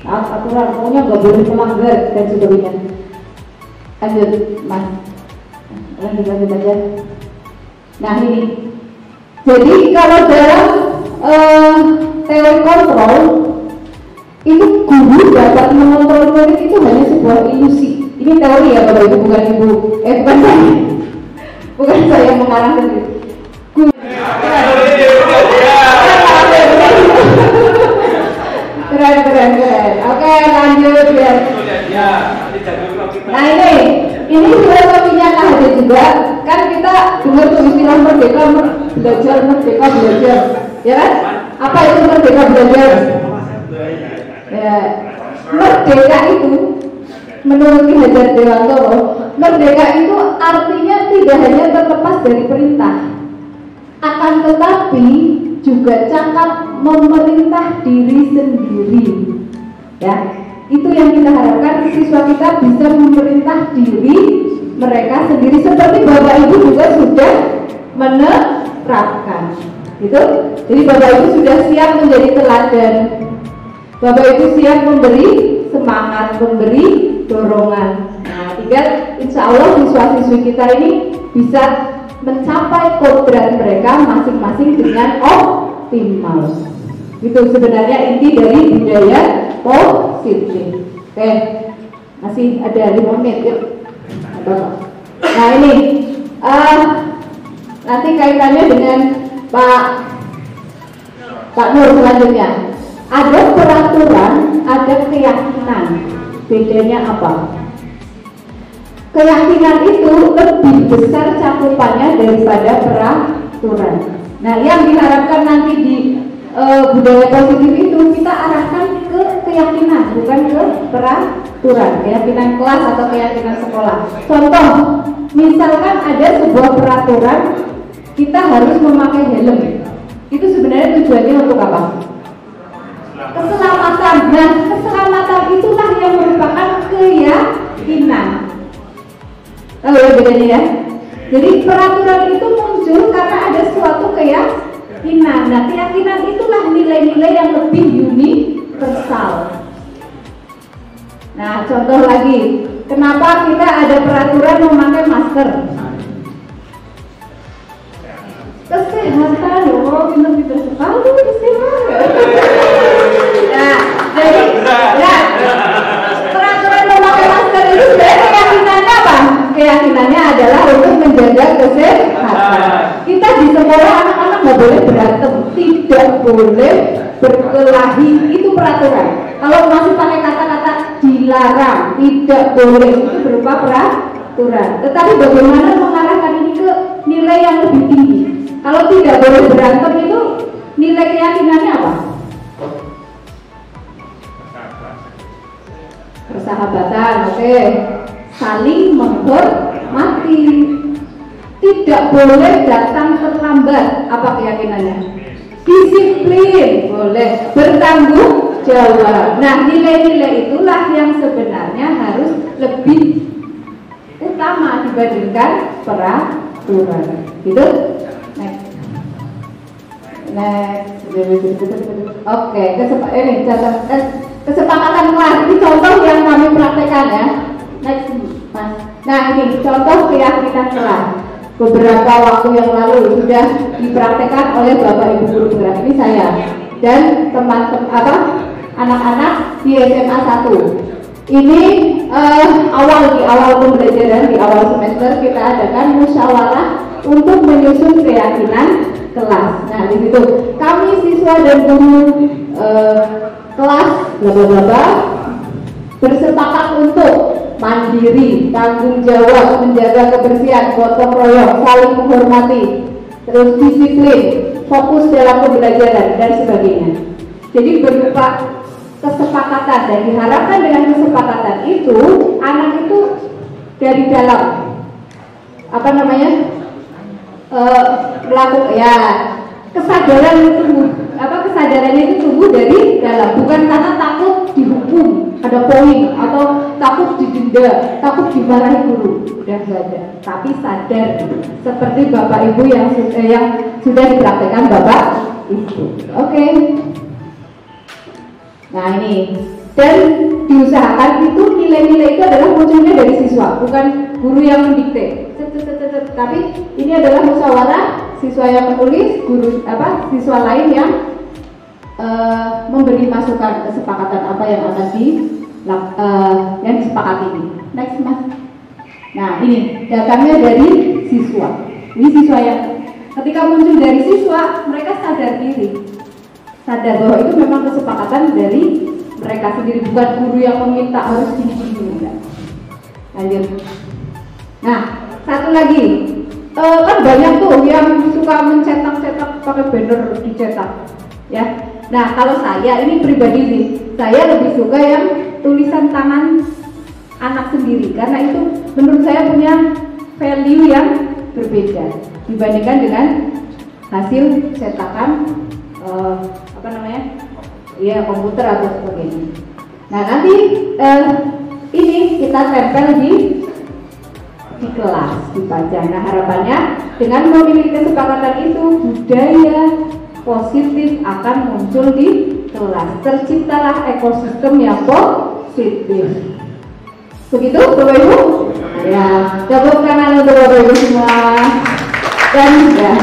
taat aturan, pokoknya nggak boleh melanggar dan sebagainya. Lanjut, Mas. Lanjut aja. Nah ini, jadi kalau dalam teori kontrol itu guru dapat mengontrol murid itu hanya sebuah ilusi. Ini teori ya Bapak Ibu, bukan Ibu, bukan saya, bukan saya yang mengarang sendiri. Keren. Oke, lanjut ya. Nah ini filosofinya ada juga. Kan kita dengar istilah merdeka belajar, ya kan? Apa itu merdeka belajar? Ya, merdeka itu menurut Ki Hajar Dewantoro, merdeka itu artinya tidak hanya terlepas dari perintah, akan tetapi juga cakap memerintah diri sendiri. Ya, itu yang kita harapkan, siswa kita bisa memerintah diri mereka sendiri seperti Bapak Ibu juga sudah menerapkan. Gitu. Jadi Bapak Ibu sudah siap menjadi teladan. Bapak Ibu siap memberi semangat, memberi dorongan. Nah, tinggal insya Allah siswa-siswi kita ini bisa mencapai kodrat mereka masing-masing dengan optimal. Itu sebenarnya inti dari budaya positif. Oke, masih ada 5 menit yuk. Nah ini nanti kaitannya dengan Pak Nur selanjutnya. Ada peraturan, ada keyakinan. Bedanya apa? Keyakinan itu lebih besar cakupannya daripada peraturan. Nah, yang diharapkan nanti di budaya positif itu kita arahkan ke keyakinan, bukan ke peraturan, keyakinan kelas atau keyakinan sekolah. Contoh, misalkan ada sebuah peraturan kita harus memakai helm. Itu sebenarnya tujuannya untuk apa? Keselamatan. Nah, keselamatan itulah yang merupakan keyakinan. Tahu ya bedanya ya? Jadi peraturan itu muncul karena ada suatu keyakinan. Nah, keyakinan itulah nilai-nilai yang lebih universal. Nah, contoh lagi, kenapa kita ada peraturan memakai masker? Kesehatan, pintar-pintar sekali kesehatan. Nah, jadi peraturan memakai masker itu sebenarnya keyakinannya apa? Keyakinannya adalah untuk menjaga kesehatan. Kita di sekolah anak-anak nggak boleh berantem, tidak boleh berkelahi, itu peraturan. Kalau masih pakai kata-kata dilarang, tidak boleh, itu berupa peraturan. Tetapi bagaimana mengarahkan ini ke nilai yang lebih tinggi? Kalau tidak boleh berantem itu nilai keyakinannya apa? Persahabatan, oke. Saling menghormati. Tidak boleh datang terlambat, apa keyakinannya? Disiplin, boleh. Bertanggung jawab. Nah, nilai-nilai itulah yang sebenarnya harus lebih utama dibandingkan peraturan. Gitu? Next. Oke, kesepakatan kelas. Ini contoh yang kami praktekkan ya. Next, Mas. Nah, ini contoh keyakinan kelas. Beberapa waktu yang lalu sudah dipraktekkan oleh Bapak Ibu guru gerak. Ini saya dan teman-teman anak-anak di SMA 1. Ini di awal pembelajaran, di awal semester kita adakan musyawarah untuk menyusun keyakinan kelas. Nah, di situ kami siswa dan guru kelas bla bersepakat untuk mandiri, tanggung jawab, menjaga kebersihan, gotong royong, saling menghormati, terus disiplin, fokus dalam pembelajaran dan sebagainya. Jadi berupa kesepakatan, dan diharapkan dengan kesepakatan itu anak itu dari dalam melakukan kesadaran itu kesadarannya itu tumbuh dari dalam, bukan karena takut dihukum ada poin atau takut didenda, takut dimarahi guru, udah nggak ada, tapi sadar seperti Bapak Ibu yang sudah dipraktekkan Bapak Ibu. Oke. Nah ini Dan diusahakan itu nilai-nilai itu adalah munculnya dari siswa, bukan guru yang mendikte. Tapi ini adalah musyawarah, siswa yang menulis, siswa lain yang memberi masukan kesepakatan apa yang akan yang disepakati ini. Next mas. Nah ini datangnya dari siswa. Ini siswa yang ketika muncul dari siswa, mereka sadar diri, sadar bahwa itu memang kesepakatan dari mereka sendiri, bukan guru yang meminta harus gini-gini. Lanjut. Nah, satu lagi, kan banyak tuh yang suka mencetak-cetak pakai banner dicetak, ya. Nah, kalau saya ini pribadi nih, saya lebih suka yang tulisan tangan anak sendiri, karena itu menurut saya punya value yang berbeda dibandingkan dengan hasil cetakan komputer atau sebagainya. Nah nanti ini kita tempel di kelas dibaca. Nah harapannya dengan memiliki kesepakatan itu budaya positif akan muncul di kelas. Terciptalah ekosistem yang positif. Begitu Bapak Ibu? Ya, tepuk tangan untuk Bapak Ibu semua. Dan ya,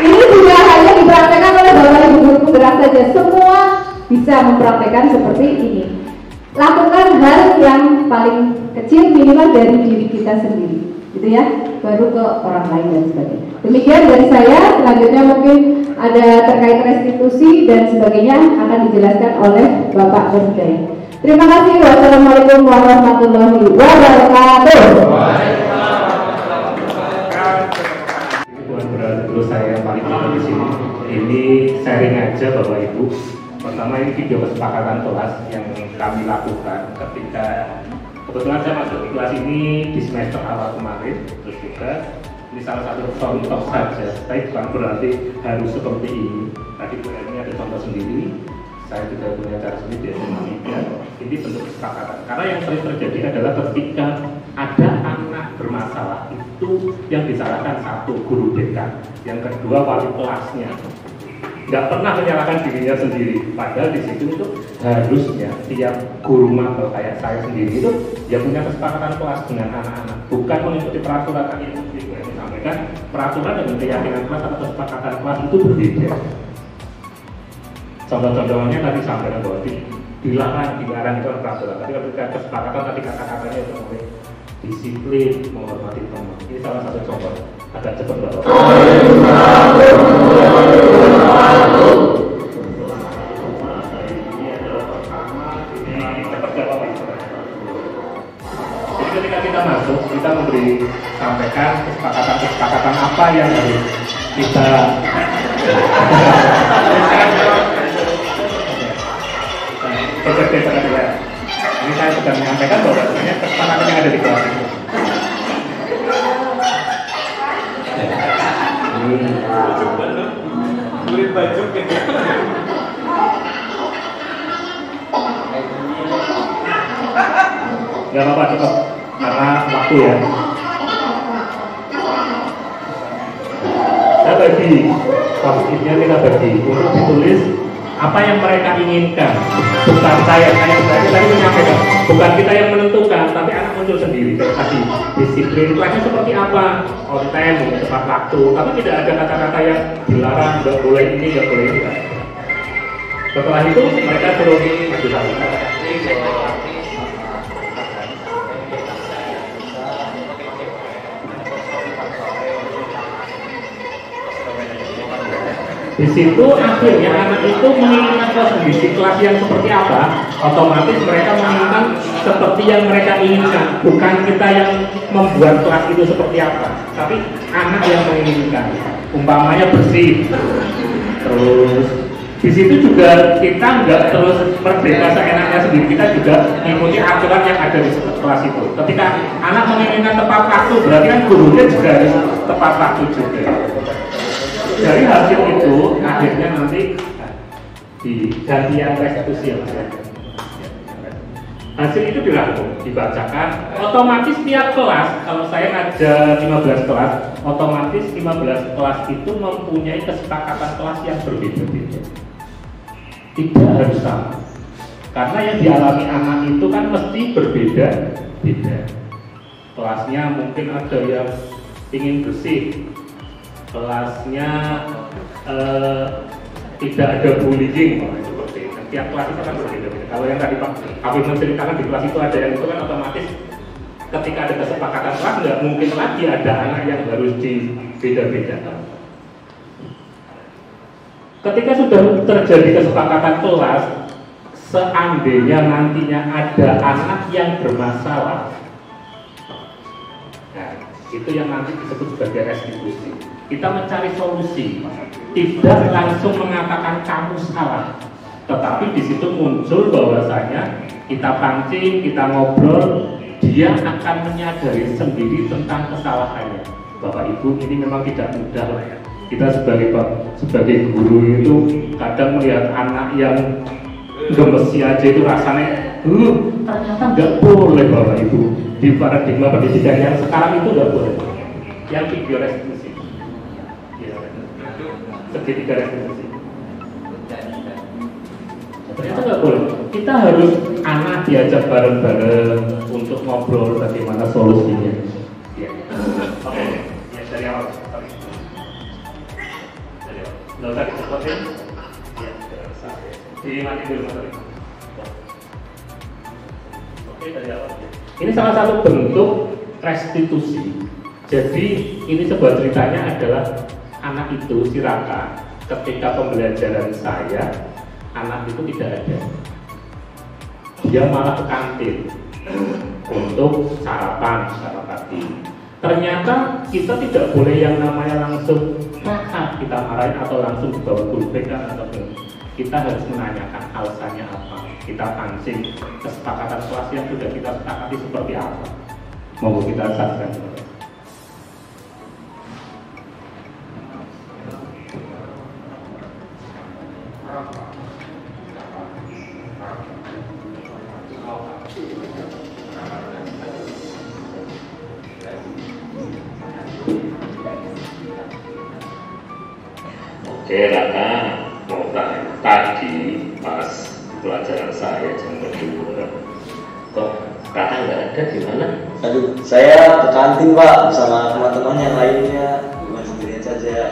ini tidak hanya dipraktekkan oleh Bapak Ibu guru penggerak saja, semua bisa mempraktekkan seperti ini. Lakukan hal yang paling kecil minimal dari diri kita sendiri, gitu ya, baru ke orang lain dan sebagainya. Demikian dari saya. Selanjutnya mungkin ada terkait restitusi dan sebagainya akan dijelaskan oleh Bapak Berdaya. Terima kasih. Wassalamualaikum warahmatullahi wabarakatuh. Bukan berarti terus saya yang paling penting di sini. Ini sharing aja Bapak Ibu. Pertama ini video kesepakatan kelas yang kami lakukan ketika kebetulan saya masuk di kelas ini di semester awal kemarin. Terus juga ini salah satu contoh saja. Tapi bukan berarti harus seperti ini. Tadi Bu Erni ada contoh sendiri. Saya juga punya cara sendiri di SMA. Ini bentuk kesepakatan. Karena yang sering terjadi adalah ketika ada anak bermasalah itu yang disalahkan satu guru BK, yang kedua wali kelasnya. Nggak pernah menyalahkan dirinya sendiri. Padahal di situ itu harusnya tiap guru mapel kayak saya sendiri itu dia punya kesepakatan kelas dengan anak-anak, bukan mengikuti peraturan yang disampaikan. Peraturan dengan keyakinan kelas atau kesepakatan kelas itu berbeda. Contoh-contohnya tadi sampaikan bahwa dilarang itu peraturan. Tapi ketika kesepakatan tadi kata-katanya itu mulai disiplin, menghormati teman. Ini salah satu contoh. Agak cepat Bapak. Ini adalah pertama. Ini cepat Bapak. Jadi ketika kita masuk, kita memberi sampaikan kesepakatan apa yang harus kita ini saya sudah menyampaikan bahwa sebenarnya kesepakatan yang ada di kelas itu. Beli baju gitu. Gak apa-apa cukup karena waktu ya. Kita bagi positifnya, kita bagi untuk ditulis apa yang mereka inginkan, bukan saya tadi menyampaikan, bukan kita yang menentukan, tapi anak muncul sendiri. Tadi disiplin kelasnya seperti apa, on time, tepat waktu, tapi tidak ada kata-kata yang dilarang, nggak boleh ini, nggak boleh ini. Setelah itu mereka suruh maju satu. Di situ akhirnya anak itu menginginkan kondisi kelas yang seperti apa, otomatis mereka menginginkan seperti yang mereka inginkan, bukan kita yang membuat kelas itu seperti apa, tapi anak yang menginginkan. Umpamanya bersih, terus di situ juga kita nggak terus merdeka seenaknya sendiri, kita juga mengikuti aturan yang ada di kelas itu. Ketika anak menginginkan tepat waktu, berarti kan gurunya juga harus tepat waktu juga. Dari hasil itu akhirnya nanti di gantian restitusi ya Mas. Hasil itu dilakukan, dibacakan, otomatis tiap kelas, kalau saya ngajar 15 kelas, otomatis 15 kelas itu mempunyai kesepakatan kelas yang berbeda-beda. Tidak harus sama. Karena yang dialami anak itu kan mesti berbeda-beda. Kelasnya mungkin ada yang ingin bersih, kelasnya tidak ada bullying, seperti itu. Tiap kelas itu kan berbeda-beda. Kalau yang tadi Pak Afif menceritakan di kelas itu ada yang itu kan otomatis ketika ada kesepakatan kelas nggak mungkin lagi ada anak yang harus dibeda-bedakan. Ketika sudah terjadi kesepakatan kelas, seandainya nantinya ada anak yang bermasalah, nah, itu yang nanti disebut sebagai restitusi. Kita mencari solusi, tidak langsung mengatakan kamu salah, tetapi di situ muncul bahwasanya kita pancing, kita ngobrol, dia akan menyadari sendiri tentang kesalahannya. Bapak Ibu, ini memang tidak mudah lah ya. Kita sebagai guru itu kadang melihat anak yang gemesi aja itu rasanya, ternyata nggak boleh Bapak Ibu. Di paradigma pendidikan yang sekarang itu nggak boleh. Yang video restitusi, ya, segitiga restitusi. Ternyata nggak boleh. Kita harus anak diajak bareng-bareng untuk ngobrol bagaimana solusinya. Ya. Oke, ya dari awal. Nggak usah dicepetin. Ya, dimati dulu Mas. Oke, dari awal. Ini salah satu bentuk restitusi. Jadi ini sebuah ceritanya adalah anak itu si Raka ketika pembelajaran saya, anak itu tidak ada. Dia malah ke kantin untuk sarapan pagi. Ternyata kita tidak boleh yang namanya langsung kita marahin atau langsung dibawa guru BK atau kita harus menanyakan alasannya apa. Kita pancing kesepakatan kelas yang sudah kita sepakati seperti apa. Mau kita saksikan. Oke, Raka, mau tanya, tadi pas pelajaran saya jam kedua, kok Raka nggak ada di mana? Aduh, saya ke kantin Pak bersama teman-teman yang lainnya, bukan sendirian saja.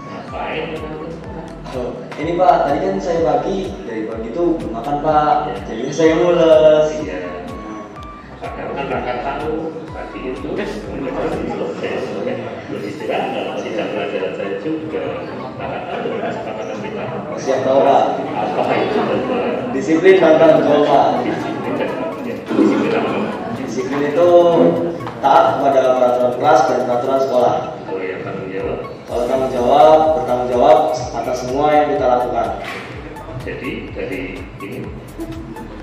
Ngapain? Oh, ini Pak, tadi kan saya dari pagi itu belum makan Pak, jadi saya mules. Iya. Padahal kan Raka tahu tadi itu belum istirahat dalam sidang pelajaran saya juga. Raka tahu dengan kesepakatan kita. Siap tahu Pak. Apa itu? Disiplin dan tanggung jawab Pak. Disiplin apa? Disiplin itu taat kepada peraturan kelas dan peraturan sekolah. Kalau yang tanggung jawab. Kalau tanggung jawab, bertanggung jawab atas semua yang kita lakukan. Jadi dari ini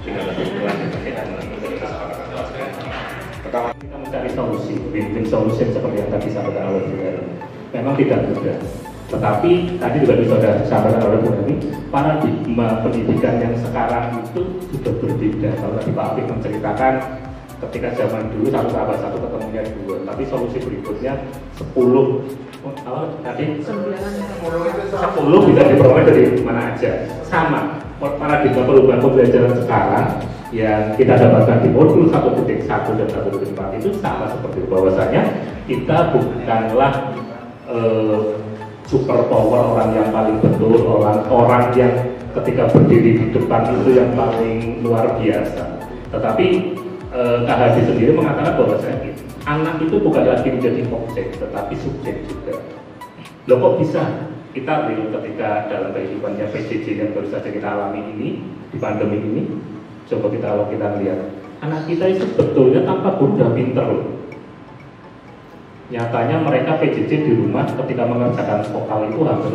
dengan kesimpulan kita kesepakatan kelas. Pertama kita mencari solusi, win-win solution seperti yang tadi sahabat awal juga. Memang tidak mudah. Tetapi tadi juga sudah sahabat awal juga ini paradigma pendidikan yang sekarang itu sudah berbeda. Kalau tadi Pak Afif menceritakan ketika zaman dulu satu sahabat satu ketemunya dua, tapi solusi berikutnya 10 tadi 10 bisa diperoleh dari mana aja. Sama paradigma perubahan pembelajaran sekarang yang kita dapatkan di modul 1.1 dan 1.4 itu sama seperti itu, bahwasanya kita bukanlah super power orang yang paling betul, orang yang ketika berdiri di depan itu yang paling luar biasa. Tetapi KHD sendiri mengatakan bahwasanya anak itu bukan lagi menjadi objek, tetapi subjek juga. Loh kok bisa? Kita real ketika dalam kehidupannya PJJ yang baru saja kita alami ini di pandemi ini, coba kalau kita lihat anak kita itu sebetulnya tanpa bunda pinter loh. Nyatanya mereka PJJ di rumah ketika mengerjakan vokal itu hampir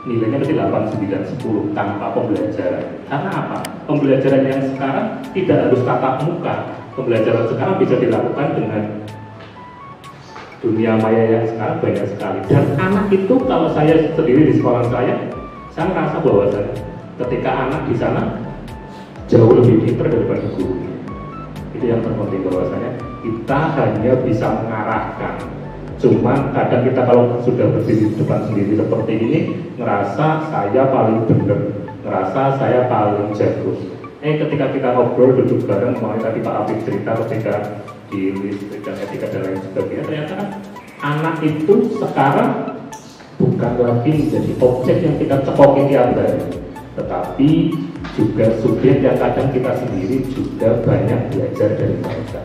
nilainya mesti 8, 9, 10 tanpa pembelajaran. Karena apa? Pembelajaran yang sekarang tidak harus tatap muka. Pembelajaran sekarang bisa dilakukan dengan dunia maya yang sekarang banyak sekali. Dan anak itu kalau saya sendiri di sekolah saya merasa bahwa ketika anak di sana jauh lebih pintar daripada guru. Itu yang terpenting, bahwasanya kita hanya bisa mengarahkan. Cuman kadang kita kalau sudah berdiri di depan sendiri seperti ini, ngerasa saya paling benar, ngerasa saya paling jago. ketika kita ngobrol duduk bareng, mulai tadi Pak Afif cerita ketika di listrik dan etika dan lain sebagainya, ternyata kan anak itu sekarang bukan lagi menjadi objek yang kita cekokin tiap hari, tetapi juga subjek yang kadang kita sendiri juga banyak belajar dari mereka.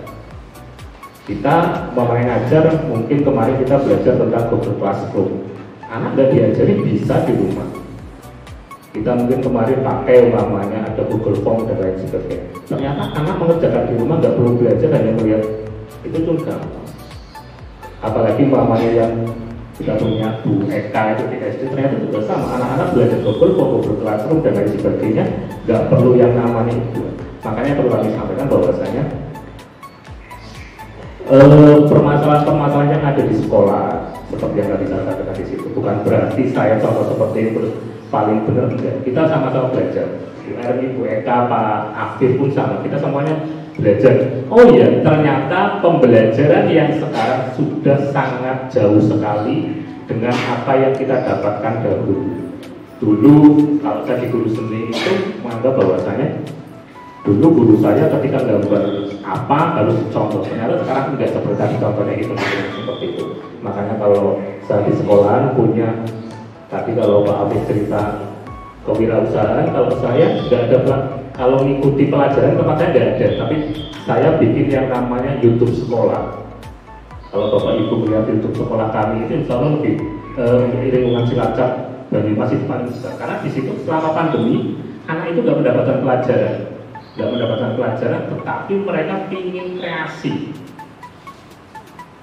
Kita mulai ngajar, mungkin kemarin kita belajar tentang Google Classroom, anak nggak diajari bisa di rumah. Kita mungkin kemarin pakai umpamanya ada Google Form dan lain sebagainya. Ternyata anak mengerjakan di rumah nggak perlu belajar, hanya melihat itu pun gampang. Apalagi umpamanya yang kita punya Bu Eka itu di SD, ternyata juga sama. Anak-anak belajar Google Form, Google Classroom dan lain sebagainya, nggak perlu yang namanya itu. Makanya perlu kami sampaikan bahwasanya permasalahan-permasalahan yang ada di sekolah seperti yang tadi saya katakan di situ, bukan berarti saya contoh seperti itu paling benar, enggak. Kita sama-sama belajar. Ibu Eka, Pak Afif pun sama. Kita semuanya belajar. Oh iya, ternyata pembelajaran yang sekarang sudah sangat jauh sekali dengan apa yang kita dapatkan dahulu. Dulu kalau saya di guru seni itu menganggap bahwasanya dulu guru saya ketika gambar apa harus contoh. Ternyata sekarang tidak seperti contohnya itu seperti itu. Makanya kalau saya di sekolahan punya, tapi kalau Pak Afif cerita kewirausahaan, kalau saya nggak ada, kalau mengikuti pelajaran tempat saya nggak ada, tapi saya bikin yang namanya YouTube sekolah. Kalau Bapak Ibu melihat YouTube sekolah kami itu insya Allah lebih lingkungan Cilacap Banyumas itu paling besar, karena di situ selama pandemi anak itu nggak mendapatkan pelajaran, tetapi mereka ingin kreasi.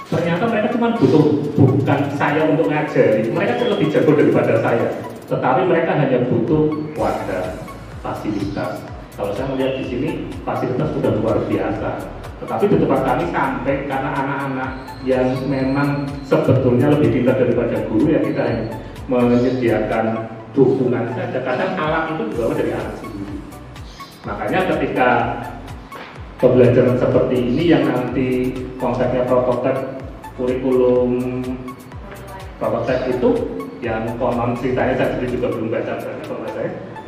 Ternyata mereka cuma butuh, bukan saya untuk ngajari, mereka lebih jago daripada saya, tetapi mereka hanya butuh wadah, fasilitas. Kalau saya melihat di sini fasilitas sudah luar biasa, tetapi di tempat kami sampai karena anak-anak yang memang sebetulnya lebih pintar daripada guru, ya kita menyediakan dukungan saja. Kadang alat itu dibawa dari anak sendiri. Makanya ketika pembelajaran seperti ini yang nanti konsepnya prototipe kurikulum prototipe itu yang konon ceritanya saya sendiri juga belum baca saya,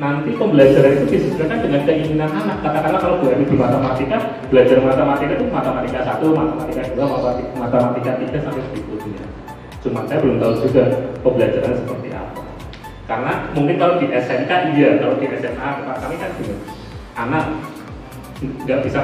nanti pembelajaran itu disesuaikan dengan keinginan anak. Katakanlah kalau Bu Emi di matematika, belajar matematika itu matematika 1, matematika 2, matematika 3 sampai berikutnya. Cuma saya belum tahu juga pembelajaran seperti apa. Karena mungkin kalau di SMK iya, kalau di SMA tempat kami kan gini, anak nggak bisa,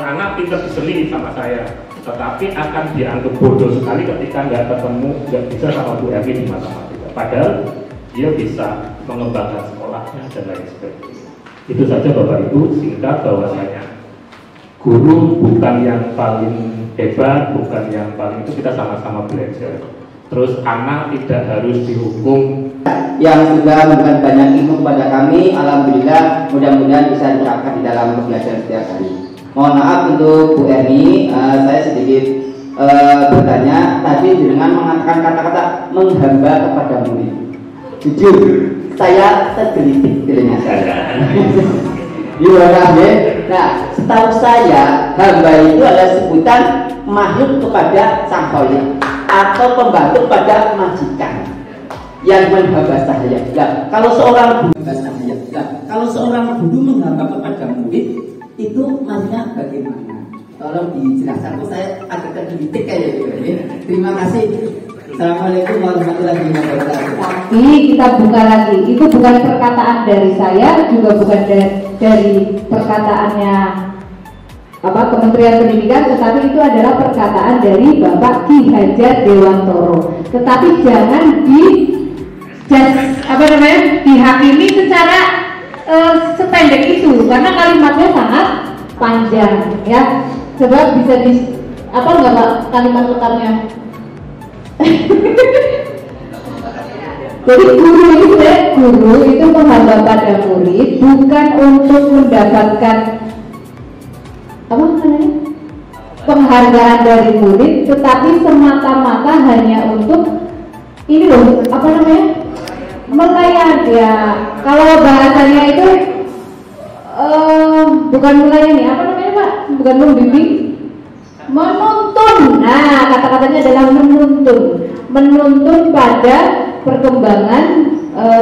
anak pintar di seni sama saya, tetapi akan dianggap bodoh sekali ketika nggak ketemu, nggak bisa sama Bu Emi di matematika. Padahal dia bisa mengembangkan sekolahnya dan lain sebagainya. Itu saja Bapak Ibu, singkat bahwasanya guru bukan yang paling hebat, bukan yang paling itu, kita sama-sama belajar. Terus anak tidak harus dihukum. Yang sudah memberikan banyak ilmu kepada kami, alhamdulillah, mudah-mudahan bisa diterapkan di dalam pembelajaran setiap hari. Mohon maaf untuk Bu Erni, saya sedikit bertanya. Tadi dengan mengatakan kata-kata menghamba kepada murid. Jujur, saya tergelitik dirinya saya. Nah, setahu saya hamba itu adalah sebutan makhluk kepada sang khalik atau pembantu pada majikan yang menghamba saya. Nah, kalau seorang guru menghamba kepada murid itu maksudnya bagaimana? Tolong dijelaskan. Saya agak tergelitik kayak gitu. Terima kasih. Assalamualaikum warahmatullahi wabarakatuh. Tapi kita buka lagi, itu bukan perkataan dari saya, juga bukan dari perkataannya Kementerian Pendidikan, tetapi itu adalah perkataan dari Bapak Ki Hajar Dewantoro. Tetapi jangan dihakimi secara sependek itu, karena kalimatnya sangat panjang, ya. Coba bisa nggak Pak kalimat lengkapnya? Jadi guru itu menghamba pada murid bukan untuk mendapatkan penghargaan dari murid, tetapi semata-mata hanya untuk ini loh, melayani ya. Kalau bahasanya itu bukan melayani, Pak? Bukan membimbing, menuntun. Nah, kata-katanya adalah menuntun pada perkembangan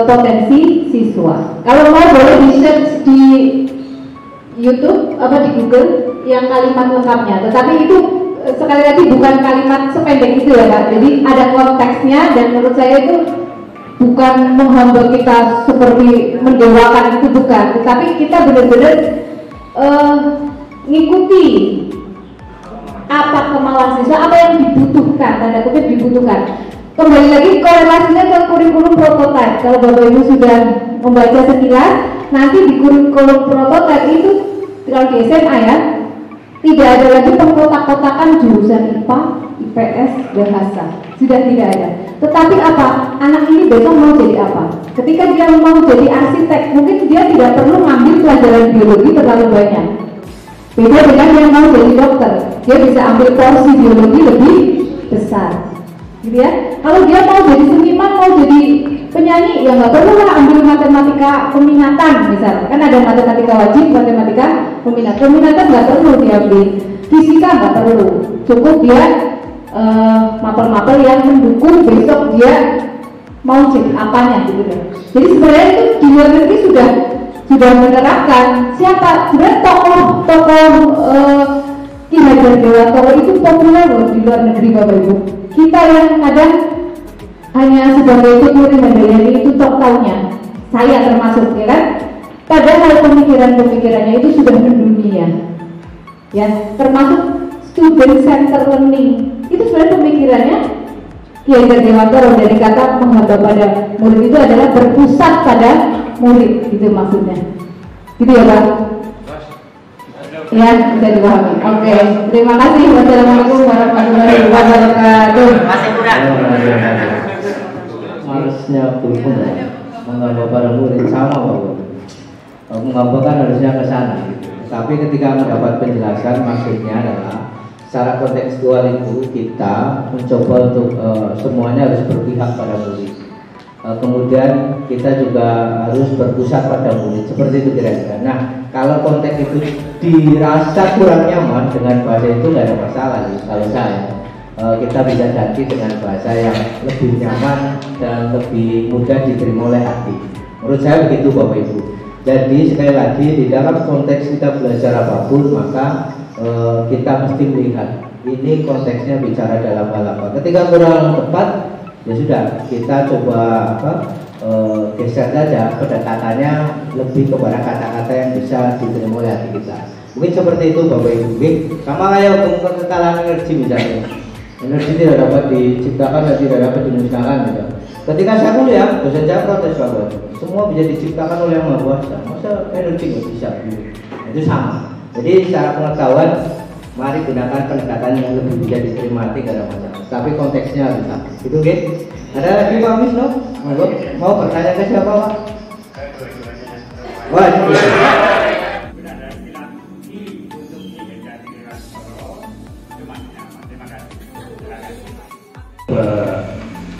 potensi siswa. Kalau mau boleh di YouTube apa di Google yang kalimat lengkapnya. Tetapi itu sekali lagi bukan kalimat sependek itu ya Pak. Jadi ada konteksnya dan menurut saya itu bukan menghamba kita seperti mendewakan, itu bukan. Tetapi kita benar-benar ngikuti apa kemauan siswa, apa yang dibutuhkan, tanda kutip dibutuhkan. Kembali lagi korelasinya ke kurikulum prototipe. Kalau Bapak Ibu sudah membaca sekilas, nanti di kurikulum prototipe itu kalau di SMA ya, tidak ada lagi pengkotak-kotakan jurusan IPA, IPS, bahasa. Sudah tidak ada. Tetapi apa? Anak ini besok mau jadi apa? Ketika dia mau jadi arsitek, mungkin dia tidak perlu ngambil pelajaran biologi terlalu banyak. Beda dengan yang mau jadi dokter, dia bisa ambil porsi biologi lebih besar. Gitu ya. Kalau dia mau jadi seniman, mau jadi penyanyi, ya nggak perlu lah ambil matematika peminatan misalnya. Kan ada matematika wajib, matematika peminatan. Peminatan nggak perlu diambil, fisika nggak perlu. Cukup dia mapel-mapel yang mendukung besok dia mau jadi apanya gitu ya. Jadi sebenarnya itu di luar negeri sudah menerapkan siapa sebenarnya tokoh Ki Hajar Dewantara itu populer loh di luar negeri Bapak Ibu. Kita yang kadang hanya sebagai Putri Handayani itu taunya, saya termasuk ya kan. Padahal pemikirannya itu sudah mendunia, ya termasuk student center learning itu sebenarnya pemikirannya Ki Hajar Dewantara dari kata menghamba pada murid itu adalah berpusat pada murid, gitu maksudnya. Gitu ya Pak? Ya, bisa dipahami. Oke, terima kasih. Wassalamualaikum warahmatullahi wabarakatuh. Masih kurang. Harusnya berpun menghamba para murid sama Bapak. Menghamba kan harusnya ke sana gitu. Tapi ketika mendapat penjelasan maksudnya adalah secara kontekstual itu kita mencoba untuk semuanya harus berpihak pada murid. Kemudian kita juga harus berpusat pada murid, seperti itu kira-kira. Nah, kalau konteks itu dirasa kurang nyaman dengan bahasa itu nggak ada masalah. Kalau saya, kita bisa ganti dengan bahasa yang lebih nyaman dan lebih mudah diterima oleh hati. Menurut saya begitu Bapak Ibu. Jadi sekali lagi di dalam konteks kita belajar apapun maka kita mesti melihat ini konteksnya bicara dalam hal apa. Ketika kurang tepat ya sudah kita coba geser saja pendekatannya lebih kepada kata-kata yang bisa diterima oleh hati kita. Mungkin seperti itu Bapak Ibu. Sama kayak hukum kekekalan energi misalnya. Energi tidak dapat diciptakan dan tidak dapat dimusnahkan gitu. Ketika saya kuliah, dosen saya protes Bapak. Semua bisa diciptakan oleh Yang Maha Kuasa. Masa energi nggak bisa? Itu sama. Jadi secara pengetahuan mari gunakan pendekatan yang lebih bisa diterima, tidak ada masalah. Tapi konteksnya harus sama. Itu oke? Ada lagi Pak Wisnu? Mau bertanya ke siapa Pak? Wah,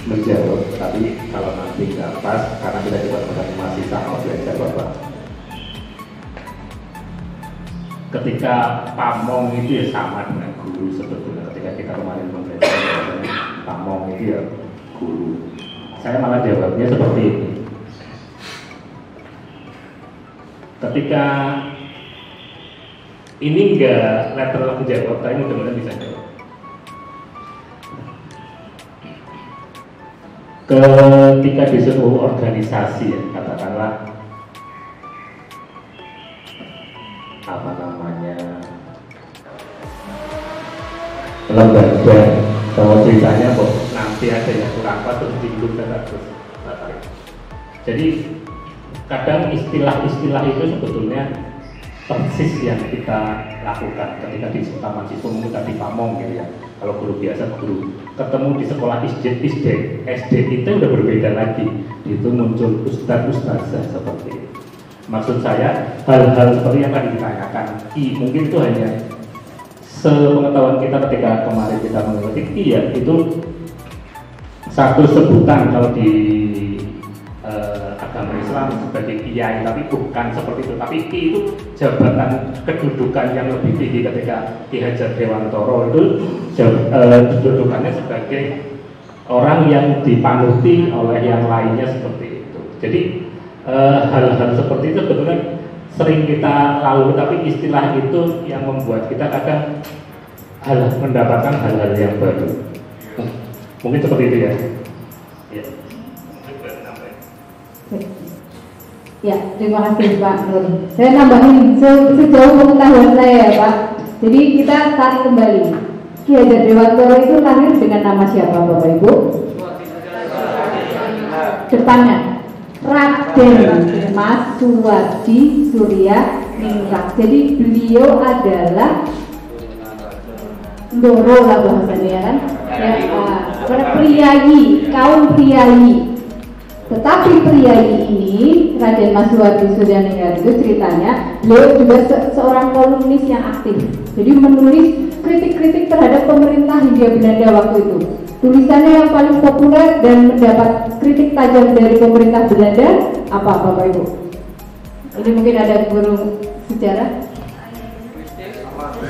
menjawab, tapi kalau nanti nggak pas karena kita juga masih sama belajar Bapak. Ketika pamong itu ya sama dengan guru sebetulnya. Ketika kita kemarin membelajar pamong itu ya guru. Saya malah jawabnya seperti ini. Ketika ini enggak lateral menjawab, tapi mudah-mudahan bisa jawab. Ketika di sebuah organisasi ya, katakanlah apa namanya lembaga, kalau ceritanya kok nanti ada yang kurang pas terus dihidup dan terus tarik. Jadi kadang istilah-istilah itu sebetulnya persis yang kita lakukan ketika di taman siswa kita di pamong gitu ya. Kalau guru biasa guru ketemu di sekolah SD itu udah berbeda lagi. Itu muncul ustadzah seperti itu. Maksud saya hal-hal seperti yang tadi ditanyakan mungkin itu hanya sepengetahuan kita ketika kemarin kita mengikuti ya itu satu sebutan kalau di agama Islam sebagai kiai, tapi bukan seperti itu. Tapi ki itu jabatan kedudukan yang lebih tinggi. Ketika Ki Hajar Dewantara itu kedudukannya sebagai orang yang dipanuti oleh yang lainnya seperti itu. Jadi hal-hal seperti itu sebetulnya sering kita lalui, tapi istilah itu yang membuat kita kadang mendapatkan hal-hal yang baru. Mungkin seperti itu ya. Ya, terima kasih Pak Nur. Saya nambahin sejauh pengetahuan saya ya Pak. Jadi kita tarik kembali. Ki Hajar Dewantoro itu lahir dengan nama siapa Bapak Ibu? Depannya Raden Mas Suwardi Surya Ningrat. Jadi beliau adalah Ndoro lah bahasanya kan, priyayi, kaum priyayi. Tetapi priyayi ini, Raden Mas Suwardi Surya Ningrat itu ceritanya, beliau juga seorang kolumnis yang aktif. Jadi menulis kritik-kritik terhadap pemerintah Hindia Belanda waktu itu. Tulisannya yang paling populer dan mendapat kritik tajam dari pemerintah Belanda apa Bapak Ibu? Ini mungkin ada guru sejarah.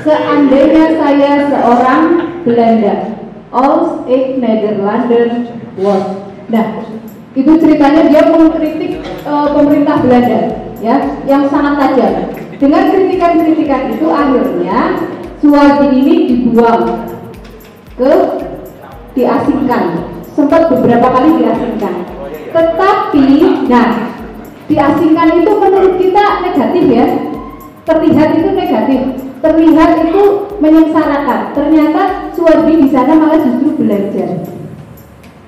Seandainya saya seorang Belanda, als ik Nederlander was. Nah, itu ceritanya dia mengkritik pemerintah Belanda, ya, yang sangat tajam. Dengan kritikan-kritikan itu akhirnya Suwardi ini diasingkan, sempat beberapa kali diasingkan. Tetapi, nah, diasingkan itu menurut kita negatif ya, terlihat itu negatif. Terlihat itu menyengsarakan. Ternyata Suwardi di sana malah justru belajar.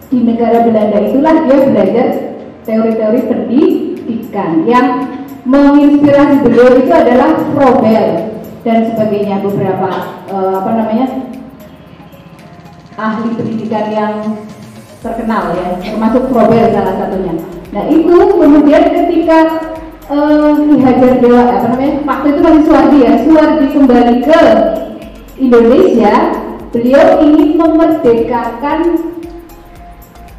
Di negara Belanda itulah dia belajar teori-teori pendidikan. Yang menginspirasi beliau itu adalah Froebel dan sebagainya, beberapa ahli pendidikan yang terkenal ya, termasuk Froebel salah satunya. Nah itu kemudian ketika Ki Hajar waktu itu masih Suwardi ya, Suwardi kembali ke Indonesia, beliau ingin memerdekakan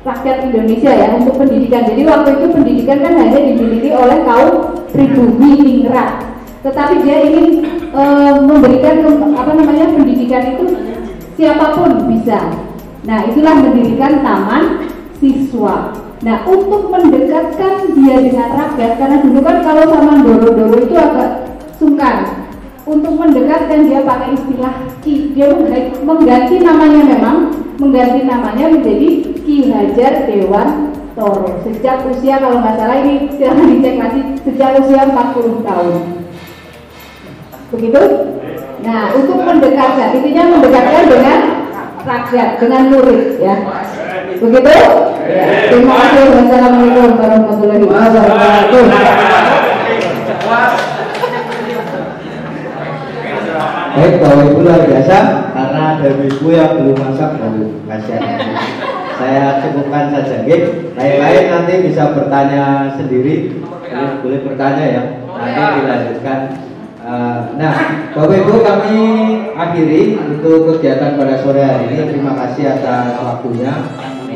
rakyat Indonesia ya untuk pendidikan. Jadi waktu itu pendidikan kan hanya dimiliki oleh kaum pribumi ningrat, tetapi dia ingin memberikan pendidikan itu siapapun bisa. Nah itulah mendirikan taman siswa. Nah untuk mendekatkan dia dengan rakyat, karena dulu kan kalau sama Ndoro-Ndoro itu agak sungkan. Untuk mendekatkan dia pakai istilah Ki, dia mengganti namanya menjadi Ki Hajar Dewantoro. Sejak usia, kalau nggak salah ini silahkan dicek lagi, sejak usia 40 tahun. Begitu? Nah untuk mendekatkan, intinya mendekatkan dengan rakyat, dengan murid ya. Begitu? Ya. Terima kasih. Wassalamualaikum warahmatullahi wabarakatuh. Baik, Bapak Ibu luar biasa, karena ada ibu yang belum masak, kasihan. Saya cukupkan saja, lain-lain nanti bisa bertanya sendiri, boleh bertanya ya, nanti dilanjutkan. Nah, Bapak Ibu kami akhiri untuk kegiatan pada sore hari ini. Terima kasih atas waktunya.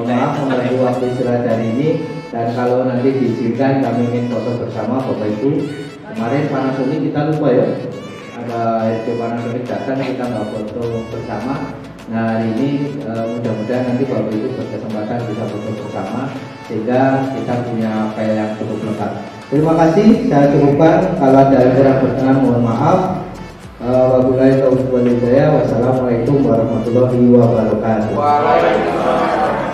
Maaf mengganggu waktu istirahat hari ini, dan kalau nanti diizinkan kami ingin foto bersama Bapak Ibu. Kemarin Panasonic kita lupa ya, ada itu Panasonic datang kita nggak foto bersama. Nah hari ini mudah-mudahan nanti Bapak Ibu berkesempatan bisa foto bersama sehingga kita punya file yang cukup lengkap. Terima kasih, saya cukupkan. Kalau ada yang kurang berkenan mohon maaf. Wabillahi taufiq wal hidayah. Wassalamualaikum warahmatullahi wabarakatuh. Waalaikumsalam.